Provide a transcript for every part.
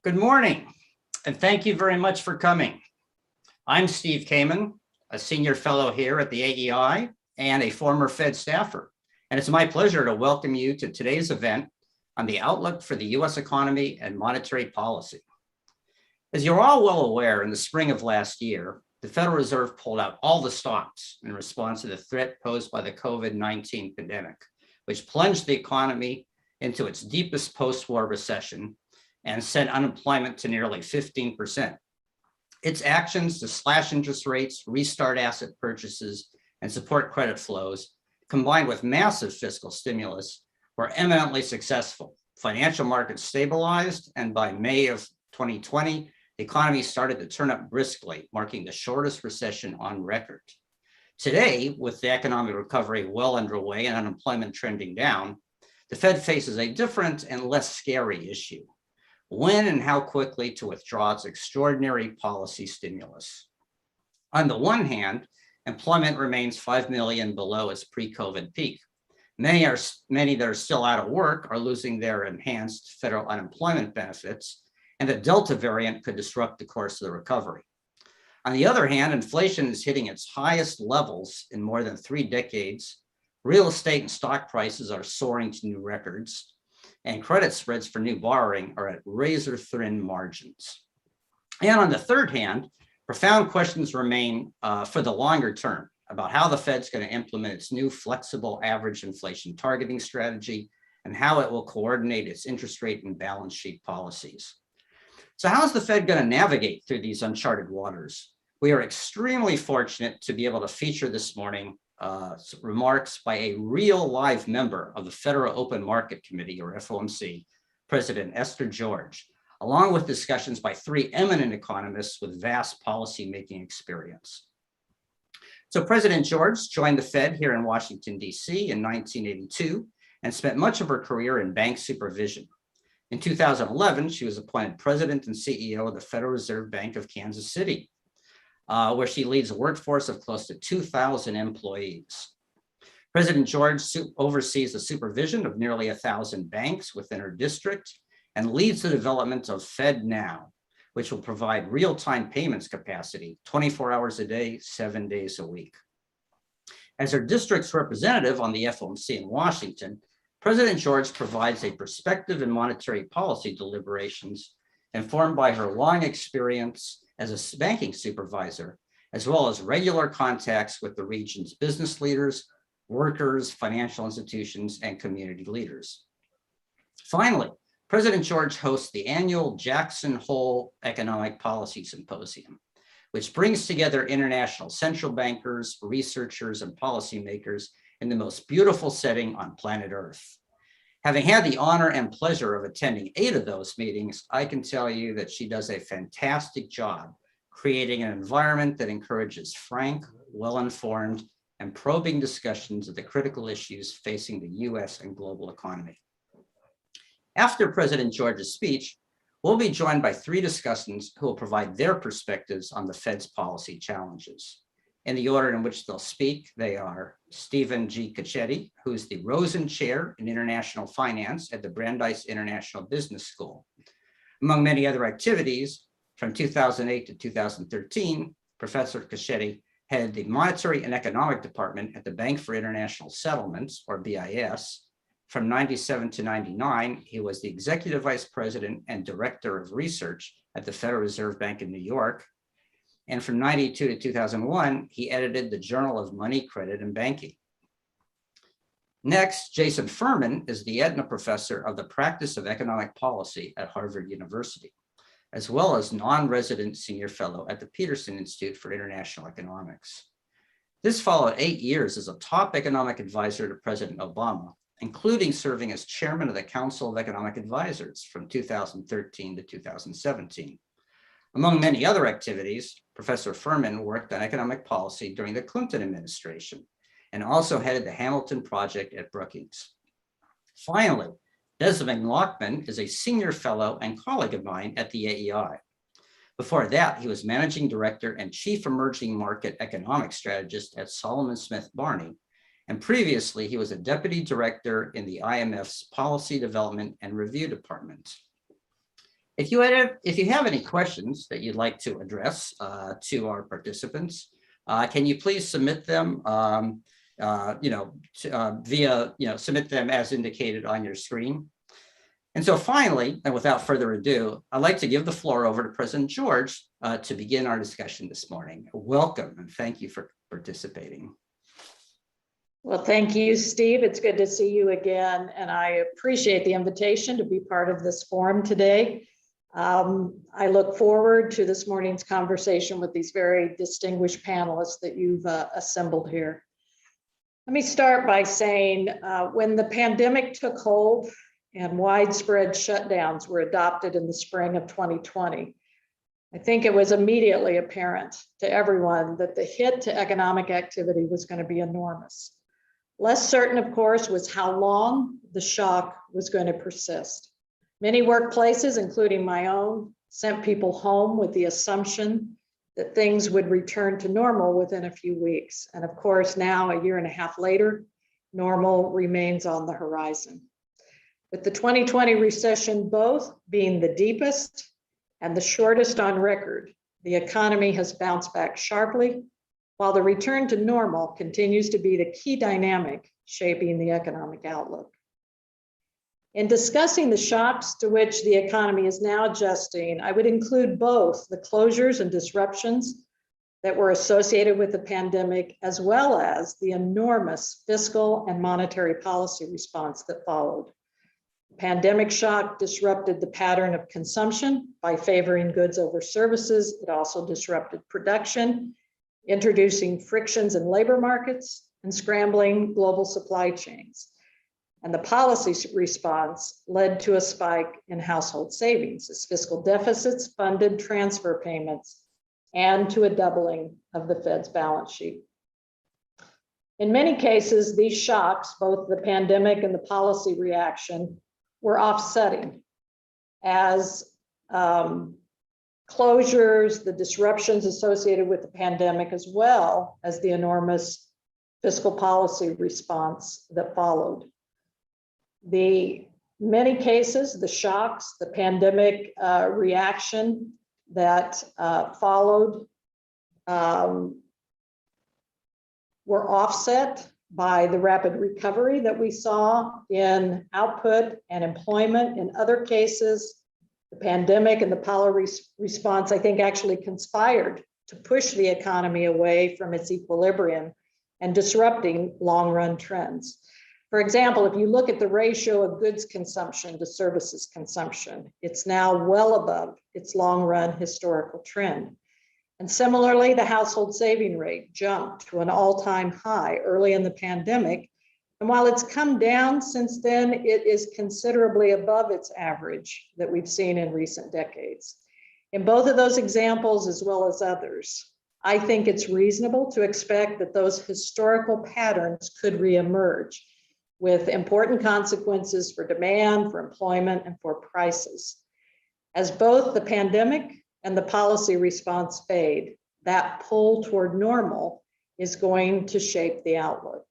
Good morning, and thank you very much for coming. I'm Steve Kamen, a senior fellow here at the AEI and a former Fed staffer. And it's my pleasure to welcome you to today's event on the outlook for the US economy and monetary policy. As you're all well aware, in the spring of last year, the Federal Reserve pulled out all the stops in response to the threat posed by the COVID-19 pandemic, which plunged the economy into its deepest post-war recession and sent unemployment to nearly 15%. Its actions to slash interest rates, restart asset purchases, and support credit flows, combined with massive fiscal stimulus, were eminently successful. Financial markets stabilized, and by May of 2020, the economy started to turn up briskly, marking the shortest recession on record. Today, with the economic recovery well underway and unemployment trending down, the Fed faces a different and less scary issue: when and how quickly to withdraw its extraordinary policy stimulus. On the one hand, employment remains 5 million below its pre-COVID peak. Many that are still out of work are losing their enhanced federal unemployment benefits, and the Delta variant could disrupt the course of the recovery. On the other hand, inflation is hitting its highest levels in more than 3 decades. Real estate and stock prices are soaring to new records, and credit spreads for new borrowing are at razor-thin margins. And on the third hand, profound questions remain for the longer term about how the Fed's going to implement its new flexible average inflation targeting strategy and how it will coordinate its interest rate and balance sheet policies. So how is the Fed going to navigate through these uncharted waters? We are extremely fortunate to be able to feature this morning remarks by a real live member of the Federal Open Market Committee, or FOMC, President Esther George, along with discussions by 3 eminent economists with vast policy-making experience. So President George joined the Fed here in Washington, D.C. in 1982 and spent much of her career in bank supervision. In 2011, she was appointed president and CEO of the Federal Reserve Bank of Kansas City, where she leads a workforce of close to 2,000 employees. President George oversees the supervision of nearly 1,000 banks within her district and leads the development of FedNow, which will provide real-time payments capacity 24 hours a day, 7 days a week. As her district's representative on the FOMC in Washington, President George provides a perspective in monetary policy deliberations informed by her long experience as a banking supervisor, as well as regular contacts with the region's business leaders, workers, financial institutions, and community leaders. Finally, President George hosts the annual Jackson Hole Economic Policy Symposium, which brings together international central bankers, researchers, and policymakers in the most beautiful setting on planet Earth. Having had the honor and pleasure of attending 8 of those meetings, I can tell you that she does a fantastic job creating an environment that encourages frank, well-informed, and probing discussions of the critical issues facing the US and global economy. After President George's speech, we'll be joined by 3 discussants who will provide their perspectives on the Fed's policy challenges. In the order in which they'll speak, they are Stephen G. Cecchetti, who's the Rosen Chair in International Finance at the Brandeis International Business School. Among many other activities, from 2008 to 2013, Professor Cecchetti headed the Monetary and Economic Department at the Bank for International Settlements, or BIS. From 97 to 99, he was the Executive Vice President and Director of Research at the Federal Reserve Bank in New York. And from 92 to 2001, he edited the Journal of Money, Credit, and Banking. Next, Jason Furman is the Edna Professor of the Practice of Economic Policy at Harvard University, as well as non-resident senior fellow at the Peterson Institute for International Economics. This followed 8 years as a top economic advisor to President Obama, including serving as chairman of the Council of Economic Advisors from 2013 to 2017. Among many other activities, Professor Furman worked on economic policy during the Clinton administration and also headed the Hamilton Project at Brookings. Finally, Desmond Lachman is a senior fellow and colleague of mine at the AEI. Before that, he was managing director and chief emerging market economic strategist at Solomon Smith Barney. And previously, he was a deputy director in the IMF's Policy Development and Review Department. If you have any questions that you'd like to address to our participants, can you please submit them submit them as indicated on your screen. And so finally, and without further ado, I'd like to give the floor over to President George to begin our discussion this morning. Welcome and thank you for participating. Well, thank you, Steve. It's good to see you again, and I appreciate the invitation to be part of this forum today. I look forward to this morning's conversation with these very distinguished panelists that you've assembled here. Let me start by saying when the pandemic took hold and widespread shutdowns were adopted in the spring of 2020, I think it was immediately apparent to everyone that the hit to economic activity was going to be enormous. Less certain, of course, was how long the shock was going to persist. Many workplaces, including my own, sent people home with the assumption that things would return to normal within a few weeks. And of course, now, a year and a half later, normal remains on the horizon. With the 2020 recession both being the deepest and the shortest on record, the economy has bounced back sharply, while the return to normal continues to be the key dynamic shaping the economic outlook. In discussing the shocks to which the economy is now adjusting, I would include both the closures and disruptions that were associated with the pandemic, as well as the enormous fiscal and monetary policy response that followed. The pandemic shock disrupted the pattern of consumption by favoring goods over services. It also disrupted production, introducing frictions in labor markets and scrambling global supply chains. And the policy response led to a spike in household savings as fiscal deficits funded transfer payments and to a doubling of the Fed's balance sheet. In many cases, these shocks, both the pandemic and the policy reaction, were offsetting as closures, the disruptions associated with the pandemic, as well as the enormous fiscal policy response that followed. Many cases, the shocks, the pandemic reaction that followed were offset by the rapid recovery that we saw in output and employment. In other cases, the pandemic and the policy response, I think, actually conspired to push the economy away from its equilibrium and disrupting long-run trends. For example, if you look at the ratio of goods consumption to services consumption, it's now well above its long-run historical trend. And similarly, the household saving rate jumped to an all-time high early in the pandemic. And while it's come down since then, it is considerably above its average that we've seen in recent decades. In both of those examples, as well as others, I think it's reasonable to expect that those historical patterns could reemerge, with important consequences for demand, for employment, and for prices. As both the pandemic and the policy response fade, that pull toward normal is going to shape the outlook.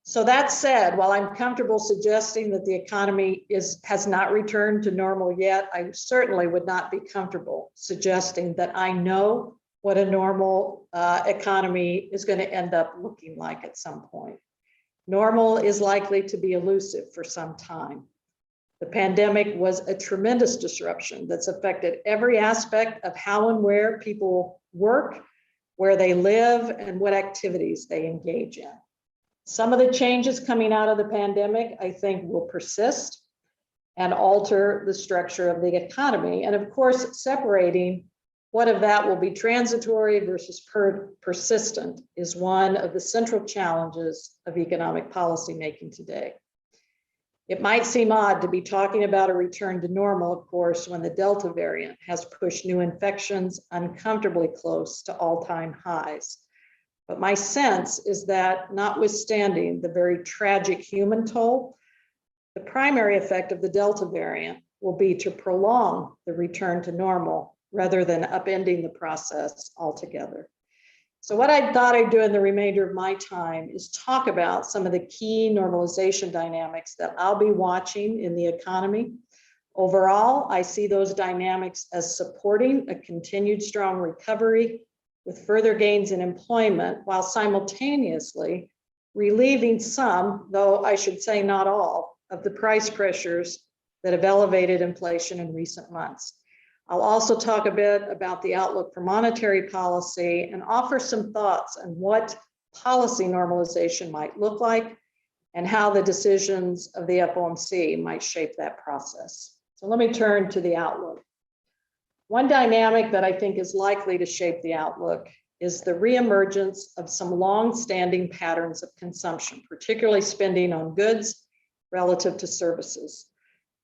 So that said, while I'm comfortable suggesting that the economy has not returned to normal yet, I certainly would not be comfortable suggesting that I know what a normal economy is going to end up looking like at some point. Normal is likely to be elusive for some time. The pandemic was a tremendous disruption that's affected every aspect of how and where people work, where they live, and what activities they engage in. Some of the changes coming out of the pandemic, I think, will persist and alter the structure of the economy. And of course, separating what of that will be transitory versus persistent is one of the central challenges of economic policy making today. It might seem odd to be talking about a return to normal, of course, when the Delta variant has pushed new infections uncomfortably close to all-time highs. But my sense is that, notwithstanding the very tragic human toll, the primary effect of the Delta variant will be to prolong the return to normal rather than upending the process altogether. So what I thought I'd do in the remainder of my time is talk about some of the key normalization dynamics that I'll be watching in the economy Overall, I see those dynamics as supporting a continued strong recovery with further gains in employment, while simultaneously relieving some, though I should say not all, of the price pressures that have elevated inflation in recent months. I'll also talk a bit about the outlook for monetary policy and offer some thoughts on what policy normalization might look like and how the decisions of the FOMC might shape that process. So let me turn to the outlook. One dynamic that I think is likely to shape the outlook is the reemergence of some long-standing patterns of consumption, particularly spending on goods relative to services.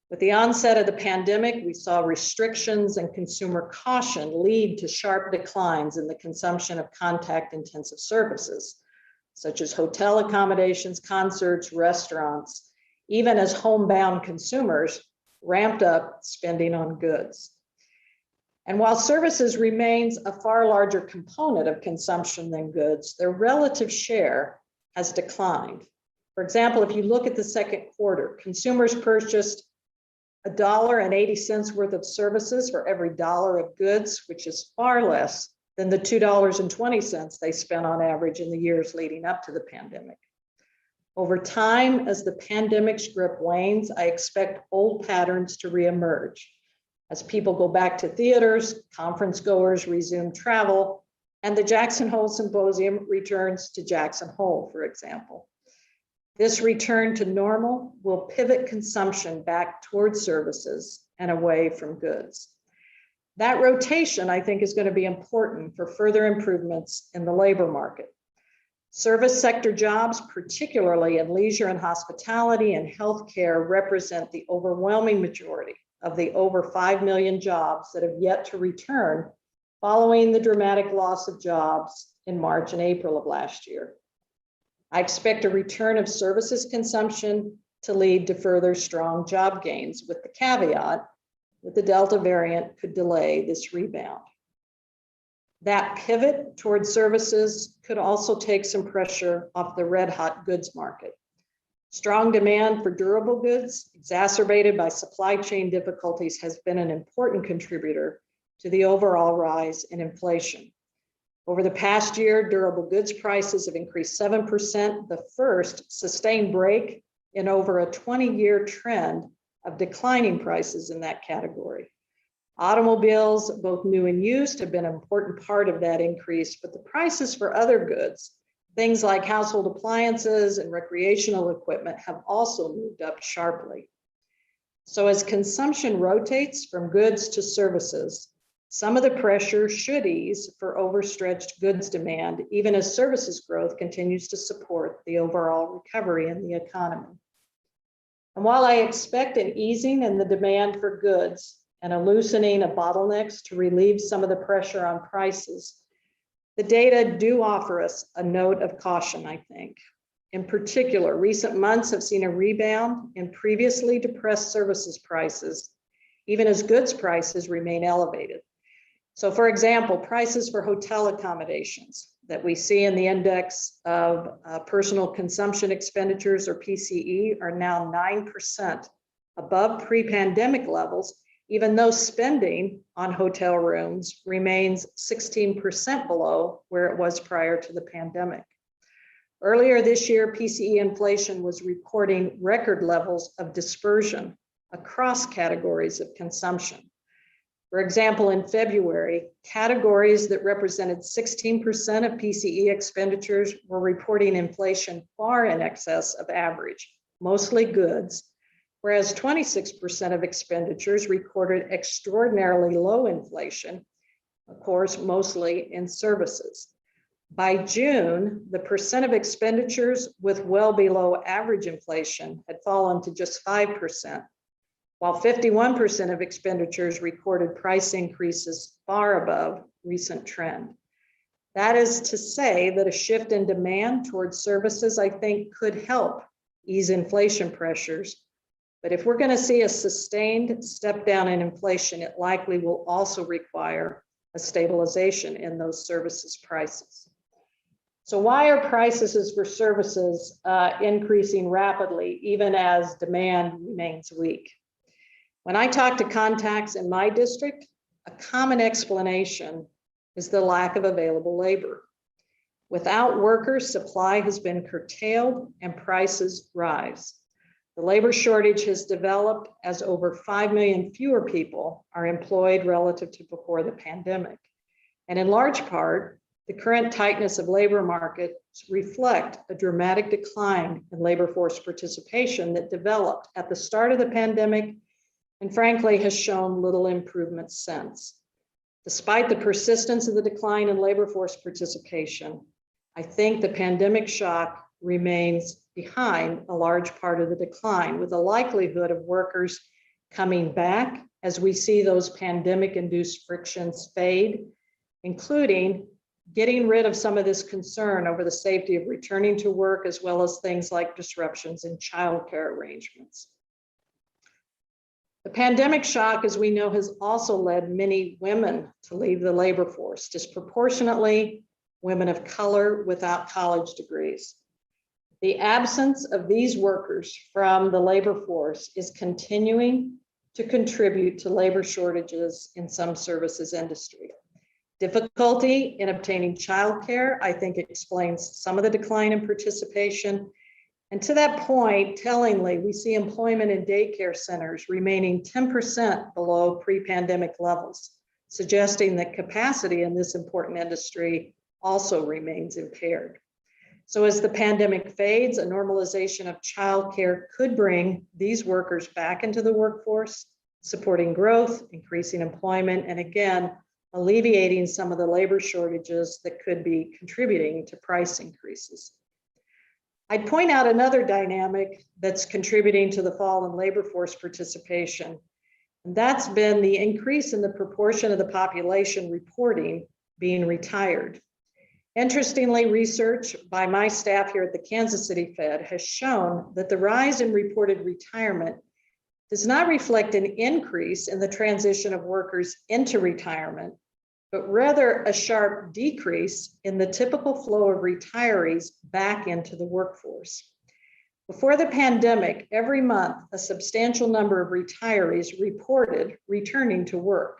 With the onset of the pandemic, we saw restrictions and consumer caution lead to sharp declines in the consumption of contact-intensive services, such as hotel accommodations, concerts, restaurants, even as homebound consumers ramped up spending on goods. And while services remains a far larger component of consumption than goods, their relative share has declined. For example, if you look at the second quarter, consumers purchased $1.80 worth of services for every dollar of goods, which is far less than the $2.20 they spent on average in the years leading up to the pandemic. Over time, as the pandemic's grip wanes, I expect old patterns to reemerge. As people go back to theaters, conference goers resume travel, and the Jackson Hole Symposium returns to Jackson Hole, for example. This return to normal will pivot consumption back towards services and away from goods. That rotation, I think, is going to be important for further improvements in the labor market. Service sector jobs, particularly in leisure and hospitality and healthcare, represent the overwhelming majority of the over 5 million jobs that have yet to return following the dramatic loss of jobs in March and April of last year. I expect a return of services consumption to lead to further strong job gains, with the caveat that the Delta variant could delay this rebound. That pivot towards services could also take some pressure off the red-hot goods market. Strong demand for durable goods, exacerbated by supply chain difficulties, has been an important contributor to the overall rise in inflation. Over the past year, durable goods prices have increased 7%, the first sustained break in over a 20-year trend of declining prices in that category. Automobiles, both new and used, have been an important part of that increase, but the prices for other goods, things like household appliances and recreational equipment, have also moved up sharply. So as consumption rotates from goods to services, some of the pressure should ease for overstretched goods demand, even as services growth continues to support the overall recovery in the economy. And while I expect an easing in the demand for goods and a loosening of bottlenecks to relieve some of the pressure on prices, the data do offer us a note of caution, I think. In particular, recent months have seen a rebound in previously depressed services prices, even as goods prices remain elevated. So for example, prices for hotel accommodations that we see in the index of personal consumption expenditures, or PCE, are now 9% above pre-pandemic levels, even though spending on hotel rooms remains 16% below where it was prior to the pandemic. Earlier this year, PCE inflation was recording record levels of dispersion across categories of consumption. For example, in February, categories that represented 16% of PCE expenditures were reporting inflation far in excess of average, mostly goods, whereas 26% of expenditures recorded extraordinarily low inflation, of course, mostly in services. By June, the percent of expenditures with well below average inflation had fallen to just 5%. While 51% of expenditures recorded price increases far above recent trend. That is to say that a shift in demand towards services, I think, could help ease inflation pressures. But if we're going to see a sustained step down in inflation, it likely will also require a stabilization in those services prices. So why are prices for services increasing rapidly, even as demand remains weak? When I talk to contacts in my district, a common explanation is the lack of available labor. Without workers, supply has been curtailed and prices rise. The labor shortage has developed as over 5 million fewer people are employed relative to before the pandemic. And in large part, the current tightness of labor markets reflect a dramatic decline in labor force participation that developed at the start of the pandemic and frankly has shown little improvement since. Despite the persistence of the decline in labor force participation, I think the pandemic shock remains behind a large part of the decline, with the likelihood of workers coming back as we see those pandemic-induced frictions fade, including getting rid of some of this concern over the safety of returning to work, as well as things like disruptions in childcare arrangements. The pandemic shock, as we know, has also led many women to leave the labor force, disproportionately women of color without college degrees. The absence of these workers from the labor force is continuing to contribute to labor shortages in some services industry. Difficulty in obtaining childcare, I think, explains some of the decline in participation. And to that point, tellingly, we see employment in daycare centers remaining 10% below pre-pandemic levels, suggesting that capacity in this important industry also remains impaired. So as the pandemic fades, a normalization of childcare could bring these workers back into the workforce, supporting growth, increasing employment, and again, alleviating some of the labor shortages that could be contributing to price increases. I'd point out another dynamic that's contributing to the fall in labor force participation, and that's been the increase in the proportion of the population reporting being retired. Interestingly, research by my staff here at the Kansas City Fed has shown that the rise in reported retirement does not reflect an increase in the transition of workers into retirement, but rather a sharp decrease in the typical flow of retirees back into the workforce. Before the pandemic, every month, a substantial number of retirees reported returning to work.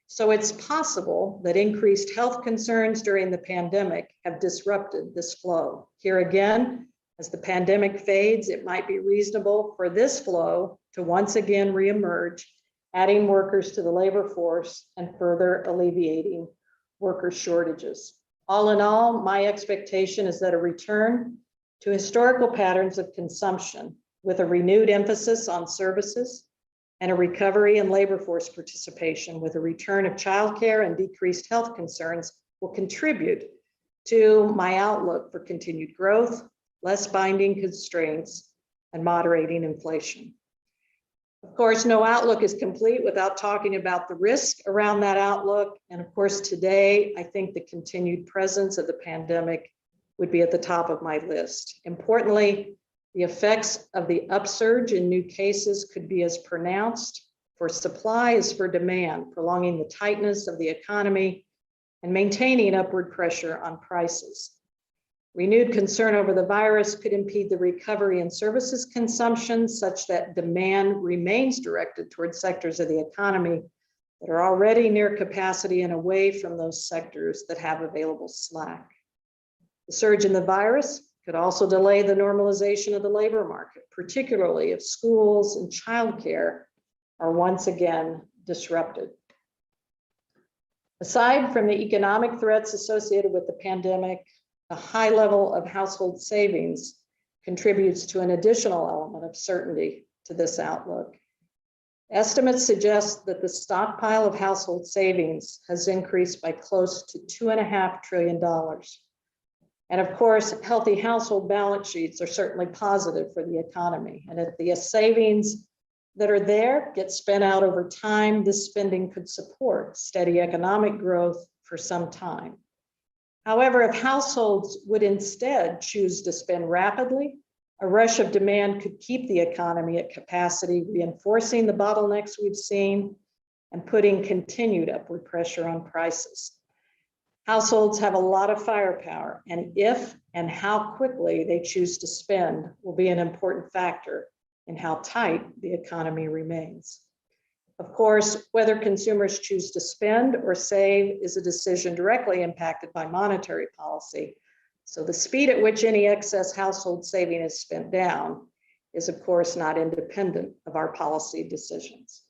So it's possible that increased health concerns during the pandemic have disrupted this flow. Here again, as the pandemic fades, it might be reasonable for this flow to once again reemerge, adding workers to the labor force and further alleviating worker shortages. All in all, my expectation is that a return to historical patterns of consumption with a renewed emphasis on services and a recovery in labor force participation with a return of childcare and decreased health concerns will contribute to my outlook for continued growth, less binding constraints, and moderating inflation. Of course, no outlook is complete without talking about the risk around that outlook. And of course, today, I think the continued presence of the pandemic would be at the top of my list. Importantly, the effects of the upsurge in new cases could be as pronounced for supply as for demand, prolonging the tightness of the economy and maintaining upward pressure on prices. Renewed concern over the virus could impede the recovery in services consumption such that demand remains directed towards sectors of the economy that are already near capacity and away from those sectors that have available slack. The surge in the virus could also delay the normalization of the labor market, particularly if schools and childcare are once again disrupted. Aside from the economic threats associated with the pandemic, the high level of household savings contributes to an additional element of certainty to this outlook. Estimates suggest that the stockpile of household savings has increased by close to $2.5 trillion. And of course, healthy household balance sheets are certainly positive for the economy. And if the savings that are there get spent out over time, this spending could support steady economic growth for some time. However, if households would instead choose to spend rapidly, a rush of demand could keep the economy at capacity, reinforcing the bottlenecks we've seen and putting continued upward pressure on prices. Households have a lot of firepower, and if and how quickly they choose to spend will be an important factor in how tight the economy remains. Of course, whether consumers choose to spend or save is a decision directly impacted by monetary policy. So the speed at which any excess household saving is spent down is, of course, not independent of our policy decisions.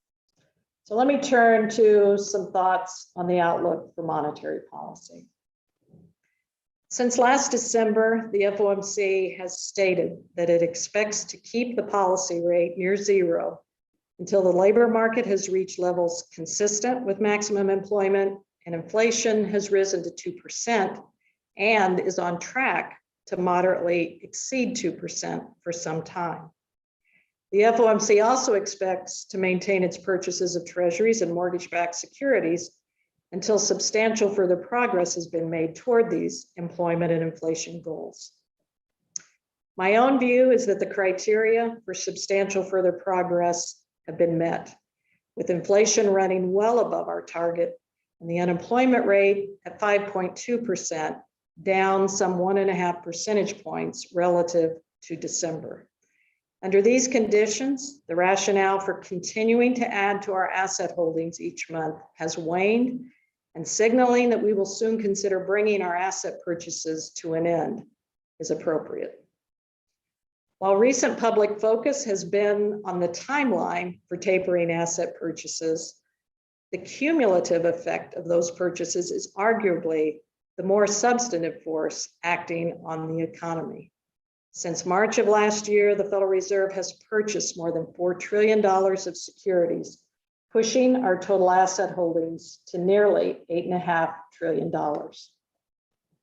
So let me turn to some thoughts on the outlook for monetary policy. Since last December, the FOMC has stated that it expects to keep the policy rate near zero until the labor market has reached levels consistent with maximum employment and inflation has risen to 2% and is on track to moderately exceed 2% for some time. The FOMC also expects to maintain its purchases of treasuries and mortgage-backed securities until substantial further progress has been made toward these employment and inflation goals. My own view is that the criteria for substantial further progress have been met, with inflation running well above our target and the unemployment rate at 5.2%, down some 1.5 percentage points relative to December. Under these conditions, the rationale for continuing to add to our asset holdings each month has waned, and signaling that we will soon consider bringing our asset purchases to an end is appropriate. While recent public focus has been on the timeline for tapering asset purchases, the cumulative effect of those purchases is arguably the more substantive force acting on the economy. Since March of last year, the Federal Reserve has purchased more than $4 trillion of securities, pushing our total asset holdings to nearly $8.5 trillion.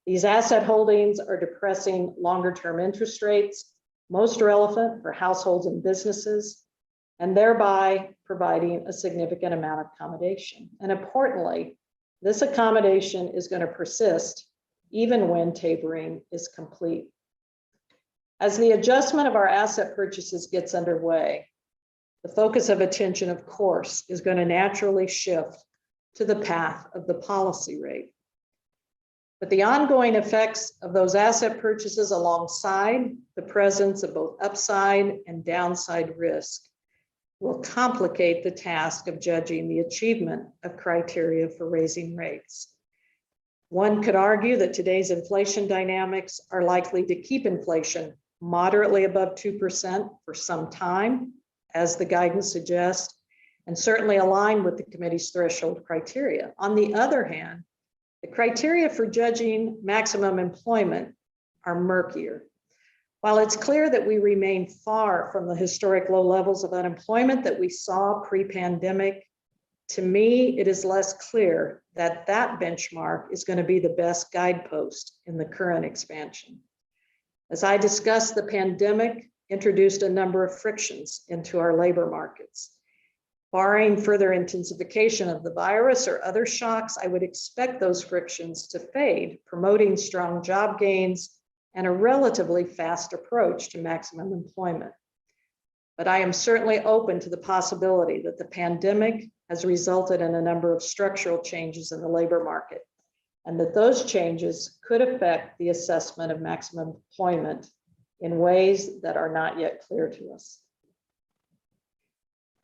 These asset holdings are depressing longer-term interest rates, most relevant for households and businesses, and thereby providing a significant amount of accommodation. And importantly, this accommodation is going to persist even when tapering is complete. As the adjustment of our asset purchases gets underway, the focus of attention, of course, is going to naturally shift to the path of the policy rate. But the ongoing effects of those asset purchases alongside the presence of both upside and downside risk will complicate the task of judging the achievement of criteria for raising rates. One could argue that today's inflation dynamics are likely to keep inflation moderately above 2% for some time, as the guidance suggests, and certainly align with the committee's threshold criteria. On the other hand, the criteria for judging maximum employment are murkier. While it's clear that we remain far from the historic low levels of unemployment that we saw pre-pandemic, to me, it is less clear that that benchmark is going to be the best guidepost in the current expansion. As I discussed, the pandemic introduced a number of frictions into our labor markets. Barring further intensification of the virus or other shocks, I would expect those frictions to fade, promoting strong job gains and a relatively fast approach to maximum employment. But I am certainly open to the possibility that the pandemic has resulted in a number of structural changes in the labor market, and that those changes could affect the assessment of maximum employment in ways that are not yet clear to us.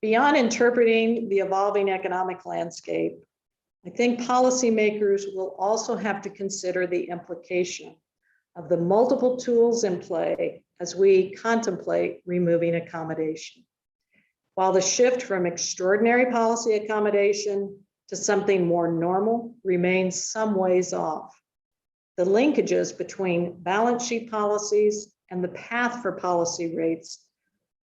Beyond interpreting the evolving economic landscape, I think policymakers will also have to consider the implication of the multiple tools in play as we contemplate removing accommodation. While the shift from extraordinary policy accommodation to something more normal remains some ways off, the linkages between balance sheet policies and the path for policy rates,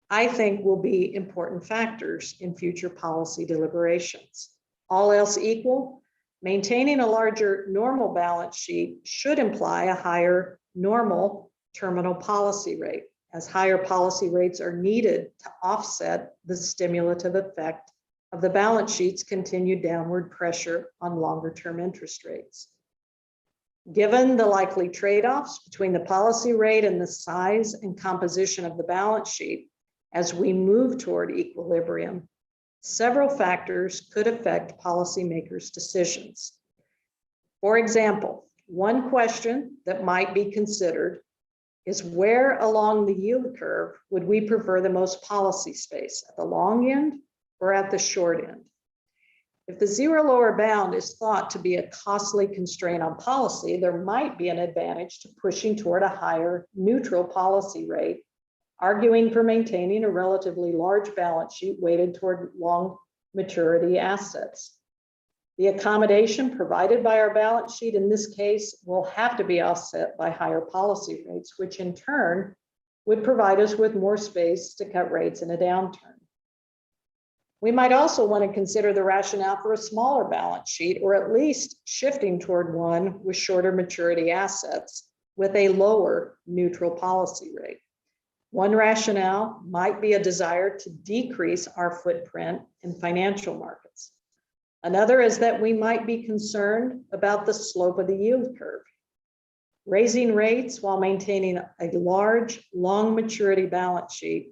I think, will be important factors in future policy deliberations. All else equal, maintaining a larger normal balance sheet should imply a higher normal terminal policy rate, as higher policy rates are needed to offset the stimulative effect of the balance sheet's continued downward pressure on longer-term interest rates. Given the likely trade-offs between the policy rate and the size and composition of the balance sheet, as we move toward equilibrium, several factors could affect policymakers' decisions. For example, one question that might be considered is where along the yield curve would we prefer the most policy space, at the long end or at the short end. If the zero lower bound is thought to be a costly constraint on policy, there might be an advantage to pushing toward a higher neutral policy rate, arguing for maintaining a relatively large balance sheet weighted toward long maturity assets. The accommodation provided by our balance sheet in this case will have to be offset by higher policy rates, which in turn would provide us with more space to cut rates in a downturn. We might also want to consider the rationale for a smaller balance sheet, or at least shifting toward one with shorter maturity assets with a lower neutral policy rate. One rationale might be a desire to decrease our footprint in financial markets. Another is that we might be concerned about the slope of the yield curve. Raising rates while maintaining a large, long maturity balance sheet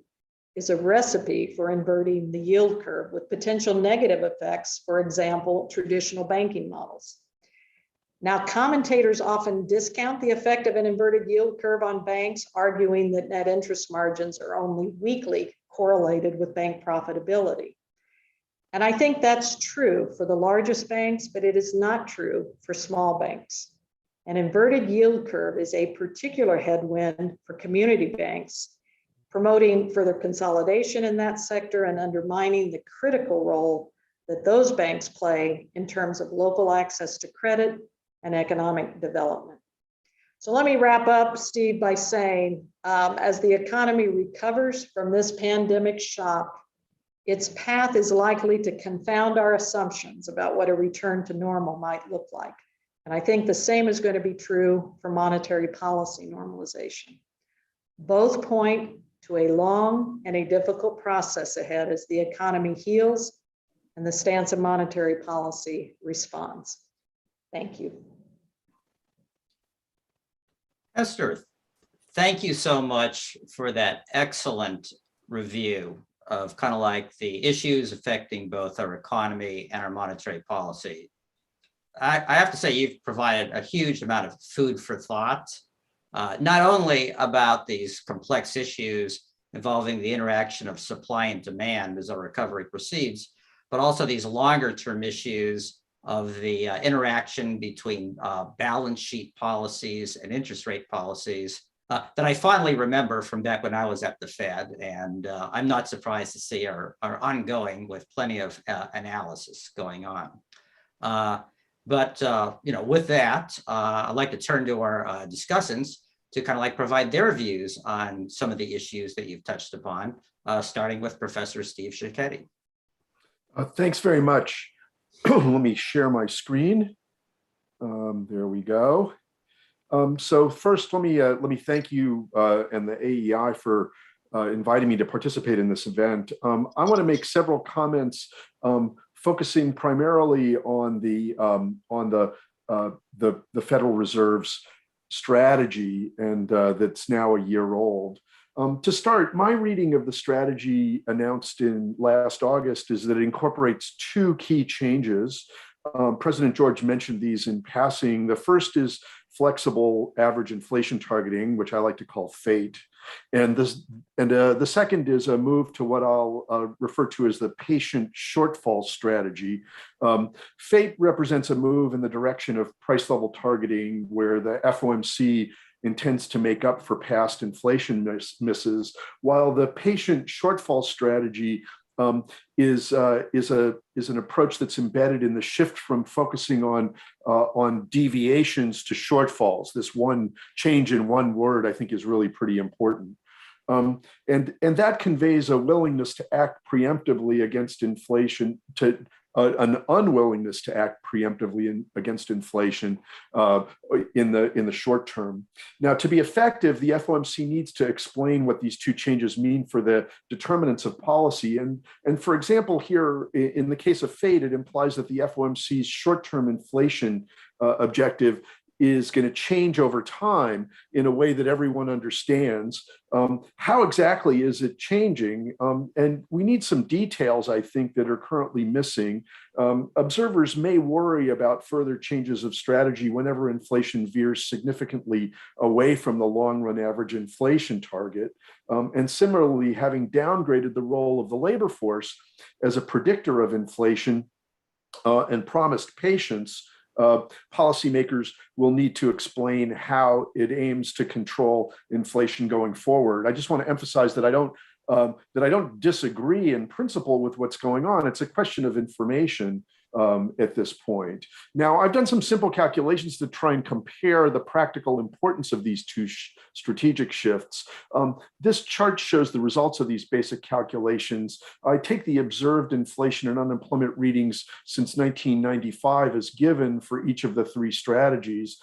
is a recipe for inverting the yield curve with potential negative effects, for example, traditional banking models. Now, commentators often discount the effect of an inverted yield curve on banks, arguing that net interest margins are only weakly correlated with bank profitability. And I think that's true for the largest banks, but it is not true for small banks. An inverted yield curve is a particular headwind for community banks, promoting further consolidation in that sector and undermining the critical role that those banks play in terms of local access to credit and economic development. So let me wrap up, Steve, by saying, as the economy recovers from this pandemic shock, its path is likely to confound our assumptions about what a return to normal might look like. And I think the same is going to be true for monetary policy normalization. Both point to a long and a difficult process ahead as the economy heals and the stance of monetary policy responds. Thank you. Esther, thank you so much for that excellent review of kind of like the issues affecting both our economy and our monetary policy. I have to say you've provided a huge amount of food for thought, not only about these complex issues involving the interaction of supply and demand as our recovery proceeds, but also these longer term issues of the interaction between balance sheet policies and interest rate policies that I fondly remember from back when I was at the Fed. And I'm not surprised to see are ongoing with plenty of analysis going on. But with that, I'd like to turn to our discussants to kind of like provide their views on some of the issues that you've touched upon, starting with Professor Steve Cecchetti. Thanks very much. Let me share my screen. There we go. So first, let me thank you and the AEI for inviting me to participate in this event. I want to make several comments focusing primarily on the Federal Reserve's strategy, and that's now a year old. To start, my reading of the strategy announced in last August is that it incorporates two key changes. President George mentioned these in passing. The first is flexible average inflation targeting, which I like to call FATE. And the second is a move to what I'll refer to as the patient shortfall strategy. FATE represents a move in the direction of price level targeting, where the FOMC intends to make up for past inflation misses, while the patient shortfall strategy is an approach that's embedded in the shift from focusing on deviations to shortfalls. This one change in one word, I think, is really pretty important. And that conveys a willingness to act preemptively against inflation, an unwillingness to act preemptively against inflation in the short term. Now, to be effective, the FOMC needs to explain what these two changes mean for the determinants of policy. And for example, here in the case of FATE, it implies that the FOMC's short-term inflation objective is going to change over time in a way that everyone understands. How exactly is it changing? And we need some details, I think, that are currently missing. Observers may worry about further changes of strategy whenever inflation veers significantly away from the long-run average inflation target. And similarly, having downgraded the role of the labor force as a predictor of inflation and promised patience, policymakers will need to explain how it aims to control inflation going forward. I just want to emphasize that I don't disagree in principle with what's going on. It's a question of information at this point. Now, I've done some simple calculations to try and compare the practical importance of these two strategic shifts. This chart shows the results of these basic calculations. I take the observed inflation and unemployment readings since 1995 as given for each of the three strategies,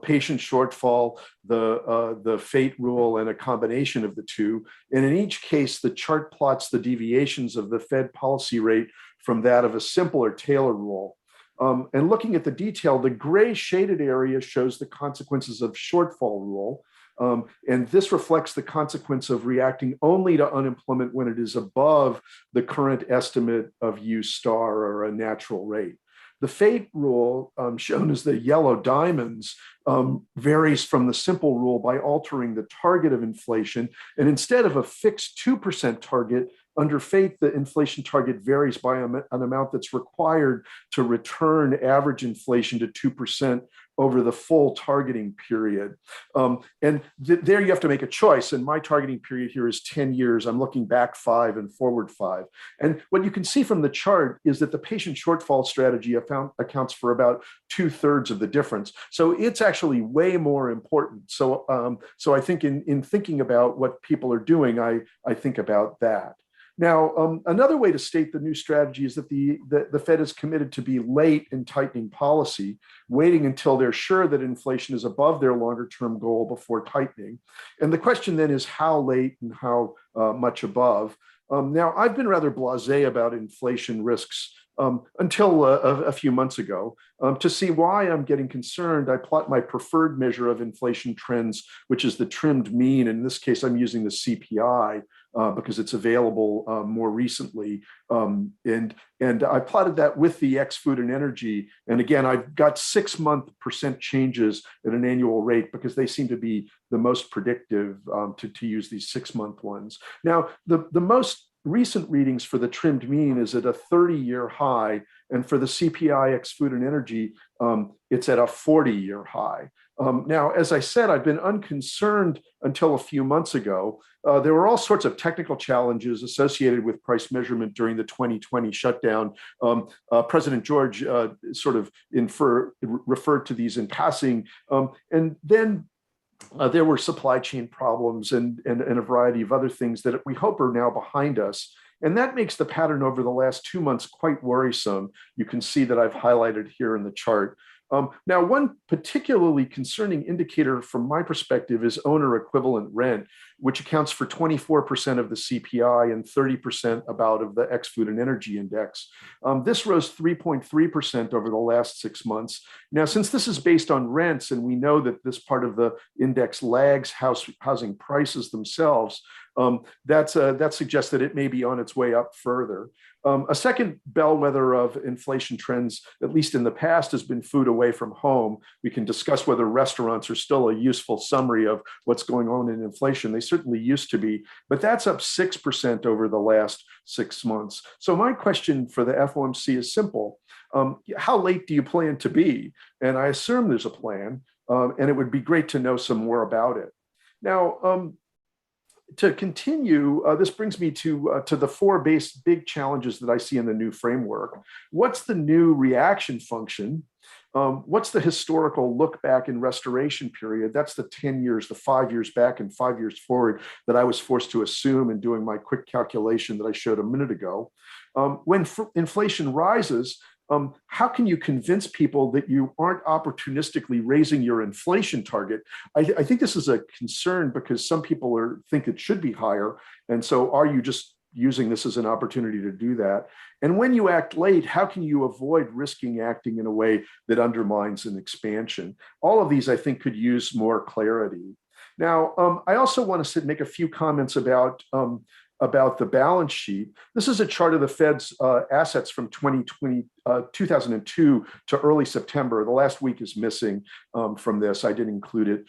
patient shortfall, the fate rule, and a combination of the two. And in each case, the chart plots the deviations of the Fed policy rate from that of a simpler Taylor rule. And looking at the detail, the gray shaded area shows the consequences of shortfall rule. And this reflects the consequence of reacting only to unemployment when it is above the current estimate of U star or a natural rate. The fate rule, shown as the yellow diamonds, varies from the simple rule by altering the target of inflation. And instead of a fixed 2% target, under fate, the inflation target varies by an amount that's required to return average inflation to 2% over the full targeting period. There you have to make a choice. And my targeting period here is 10 years. I'm looking back 5 and forward 5. And what you can see from the chart is that the patient shortfall strategy accounts for about 2/3 of the difference. So it's actually way more important. So I think in thinking about what people are doing, I think about that. Now, another way to state the new strategy is that the Fed is committed to be late in tightening policy, waiting until they're sure that inflation is above their longer-term goal before tightening. And the question then is how late and how much above. Now, I've been rather blasé about inflation risks until a few months ago. To see why I'm getting concerned, I plot my preferred measure of inflation trends, which is the trimmed mean. In this case, I'm using the CPI because it's available more recently. And I plotted that with the X food and energy. And again, I've got 6-month percent changes at an annual rate because they seem to be the most predictive to use these 6-month ones. Now, the most recent readings for the trimmed mean is at a 30-year high, and for the CPI X food and energy, it's at a 40-year high. Now, as I said, I've been unconcerned until a few months ago. There were all sorts of technical challenges associated with price measurement during the 2020 shutdown. President George sort of referred to these in passing. And then there were supply chain problems and a variety of other things that we hope are now behind us. And that makes the pattern over the last 2 months quite worrisome. You can see that I've highlighted here in the chart. Now, one particularly concerning indicator from my perspective is owner equivalent rent, which accounts for 24% of the CPI and 30% about of the X food and energy index. This rose 3.3% over the last 6 months. Now, since this is based on rents, and we know that this part of the index lags housing prices themselves, that suggests that it may be on its way up further. A second bellwether of inflation trends, at least in the past, has been food away from home. We can discuss whether restaurants are still a useful summary of what's going on in inflation. They certainly used to be, but that's up 6% over the last 6 months. So my question for the FOMC is simple. How late do you plan to be? And I assume there's a plan, and it would be great to know some more about it. Now, to continue, this brings me to the 4 big challenges that I see in the new framework. What's the new reaction function? What's the historical look back and restoration period? That's the 10 years, the 5 years back and 5 years forward that I was forced to assume in doing my quick calculation that I showed a minute ago. When inflation rises, how can you convince people that you aren't opportunistically raising your inflation target? I think this is a concern because some people think it should be higher. And so are you just using this as an opportunity to do that? And when you act late, how can you avoid risking acting in a way that undermines an expansion? All of these, I think, could use more clarity. Now, I also want to make a few comments about the balance sheet. This is a chart of the Fed's assets from 2002 to early September. The last week is missing from this. I didn't include it.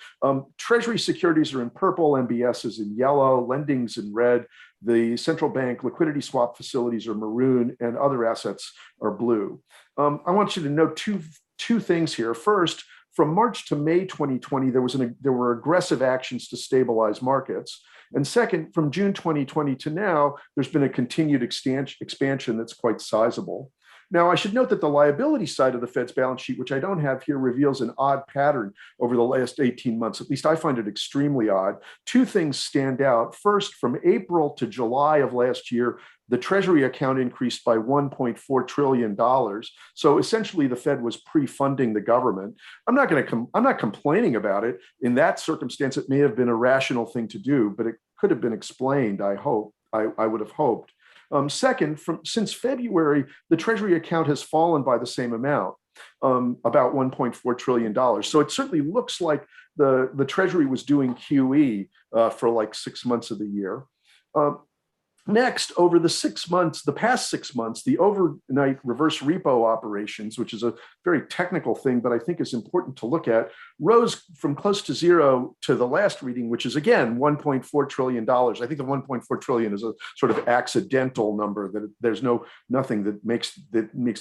Treasury securities are in purple, MBS is in yellow, lending's in red. The central bank liquidity swap facilities are maroon, and other assets are blue. I want you to note two things here. First, from March to May 2020, there were aggressive actions to stabilize markets. And second, from June 2020 to now, there's been a continued expansion that's quite sizable. Now, I should note that the liability side of the Fed's balance sheet, which I don't have here, reveals an odd pattern over the last 18 months. At least I find it extremely odd. Two things stand out. First, from April to July of last year, the Treasury account increased by $1.4 trillion. So essentially, the Fed was pre-funding the government. I'm not complaining about it. In that circumstance, it may have been a rational thing to do, but it could have been explained, I hope. I would have hoped. Second, since February, the Treasury account has fallen by the same amount, about $1.4 trillion. So it certainly looks like the Treasury was doing QE for like 6 months of the year. Next, over the past 6 months, the overnight reverse repo operations, which is a very technical thing, but I think is important to look at, rose from close to zero to the last reading, which is again $1.4 trillion. I think the $1.4 trillion is a sort of accidental number, that there's nothing that makes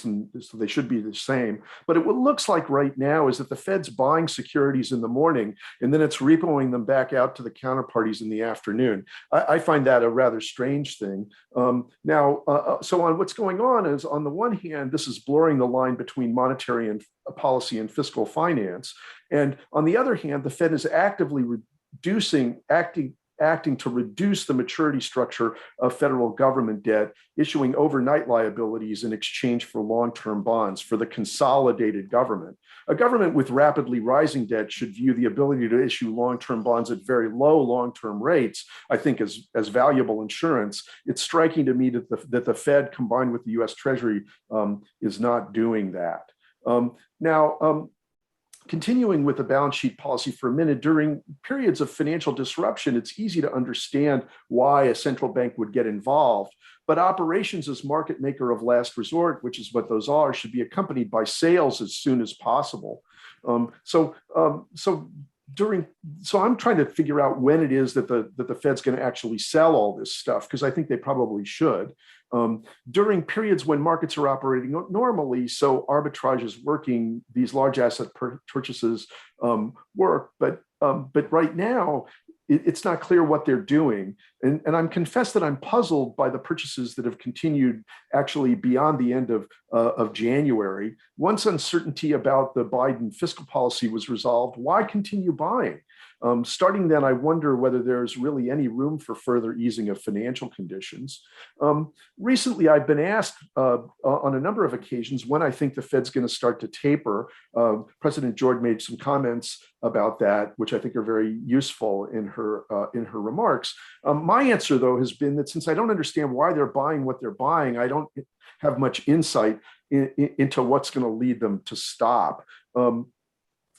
them, so they should be the same. But what looks like right now is that the Fed's buying securities in the morning, and then it's repoing them back out to the counterparties in the afternoon. I find that a rather strange thing. So on what's going on is, on the one hand, this is blurring the line between monetary and policy and fiscal finance. And on the other hand, the Fed is actively acting to reduce the maturity structure of federal government debt, issuing overnight liabilities in exchange for long-term bonds for the consolidated government. A government with rapidly rising debt should view the ability to issue long-term bonds at very low long-term rates, I think, as valuable insurance. It's striking to me that the Fed, combined with the US Treasury, is not doing that. Continuing with the balance sheet policy for a minute, during periods of financial disruption, it's easy to understand why a central bank would get involved. But operations as market maker of last resort, which is what those are, should be accompanied by sales as soon as possible. So I'm trying to figure out when it is that the Fed's going to actually sell all this stuff, because I think they probably should. During periods when markets are operating normally, so arbitrage is working, these large asset purchases work. But right now, it's not clear what they're doing. And I'm confess that I'm puzzled by the purchases that have continued actually beyond the end of January. Once uncertainty about the Biden fiscal policy was resolved, why continue buying? Starting then, I wonder whether there's really any room for further easing of financial conditions. Recently, I've been asked on a number of occasions when I think the Fed's going to start to taper. President George made some comments about that, which I think are very useful in her remarks. My answer, though, has been that since I don't understand why they're buying what they're buying, I don't have much insight into what's going to lead them to stop.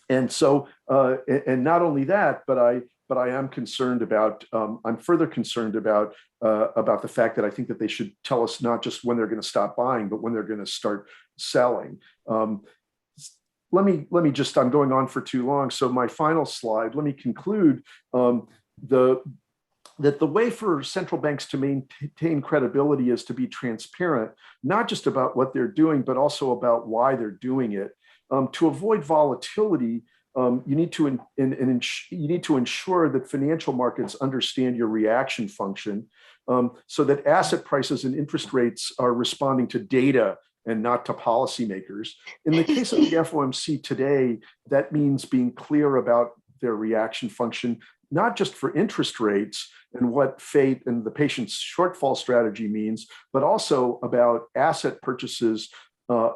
And so, and not only that, but I am concerned about. I'm further concerned about the fact that I think that they should tell us not just when they're going to stop buying, but when they're going to start selling. Let me just. I'm going on for too long. So my final slide. Let me conclude that the way for central banks to maintain credibility is to be transparent, not just about what they're doing, but also about why they're doing it. To avoid volatility, you need to ensure that financial markets understand your reaction function, so that asset prices and interest rates are responding to data and not to policymakers. In the case of the FOMC today, that means being clear about their reaction function, not just for interest rates and what fate and the patient's shortfall strategy means, but also about asset purchases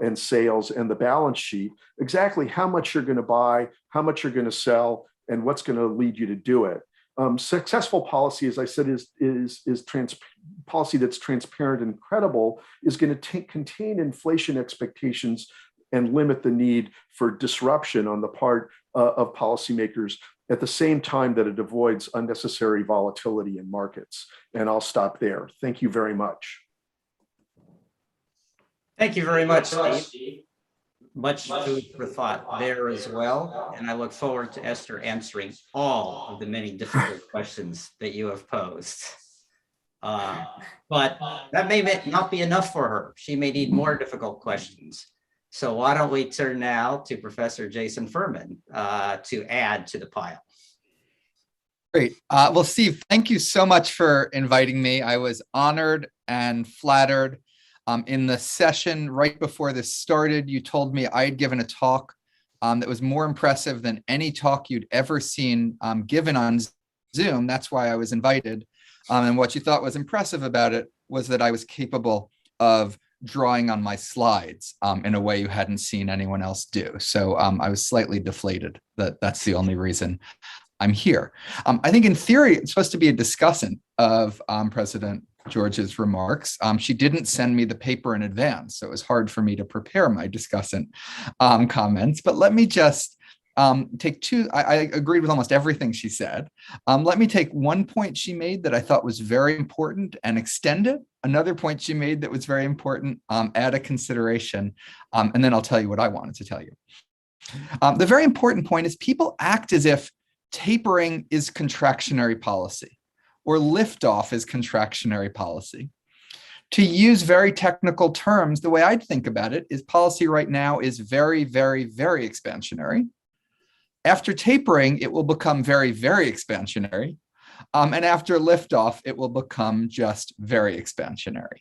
and sales and the balance sheet, exactly how much you're going to buy, how much you're going to sell, and what's going to lead you to do it. Successful policy, as I said, policy that's transparent and credible is going to contain inflation expectations and limit the need for disruption on the part of policymakers at the same time that it avoids unnecessary volatility in markets. And I'll stop there. Thank you very much. Thank you very much, Steve. Much food for thought there as well. And I look forward to Esther answering all of the many difficult questions that you have posed. But that may not be enough for her. She may need more difficult questions. So why don't we turn now to Professor Jason Furman to add to the pile. Great. Well, Steve, thank you so much for inviting me. I was honored and flattered. In the session right before this started, you told me I had given a talk that was more impressive than any talk you'd ever seen given on Zoom. That's why I was invited. And what you thought was impressive about it was that I was capable of drawing on my slides in a way you hadn't seen anyone else do. So I was slightly deflated that's the only reason I'm here. I think in theory, it's supposed to be a discussant of President George's remarks. She didn't send me the paper in advance, so it was hard for me to prepare my discussant comments. But let me just take two. I agreed with almost everything she said. Let me take one point she made that I thought was very important and extend it. Another point she made that was very important, add a consideration, and then I'll tell you what I wanted to tell you. The very important point is people act as if tapering is contractionary policy or liftoff is contractionary policy. To use very technical terms, the way I'd think about it is policy right now is very, very, very expansionary. After tapering, it will become very, very expansionary. And after liftoff, it will become just very expansionary.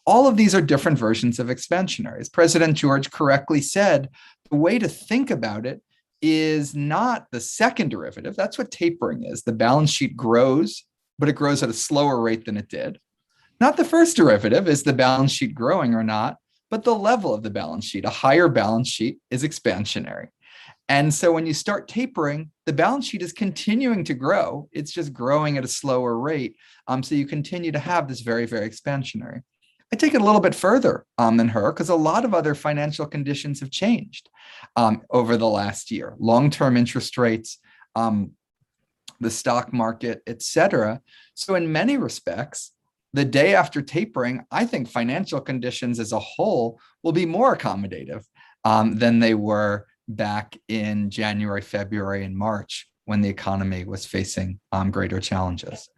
All of these are different versions of expansionary. As President George correctly said, the way to think about it is not the second derivative. That's what tapering is. The balance sheet grows, but it grows at a slower rate than it did. Not the first derivative, is the balance sheet growing or not, but the level of the balance sheet. A higher balance sheet is expansionary. And so when you start tapering, the balance sheet is continuing to grow. It's just growing at a slower rate. So you continue to have this very, very expansionary. I take it a little bit further than her because a lot of other financial conditions have changed over the last year. Long-term interest rates, the stock market, et cetera. So in many respects, the day after tapering, I think financial conditions as a whole will be more accommodative than they were back in January, February, and March when the economy was facing greater challenges.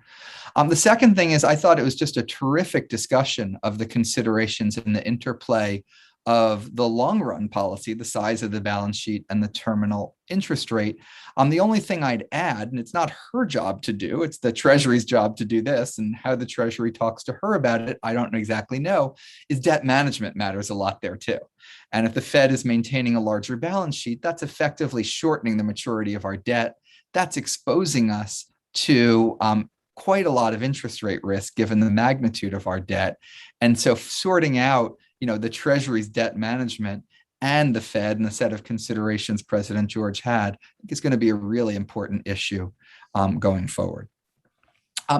The second thing is I thought it was just a terrific discussion of the considerations and the interplay of the long run policy, the size of the balance sheet and the terminal interest rate. The only thing I'd add, and it's not her job to do, it's the Treasury's job to do this, and how the Treasury talks to her about it, I don't exactly know, is debt management matters a lot there too. And if the Fed is maintaining a larger balance sheet, that's effectively shortening the maturity of our debt. That's exposing us to quite a lot of interest rate risk given the magnitude of our debt. And so sorting out the Treasury's debt management and the Fed and the set of considerations President George had, I think is going to be a really important issue going forward.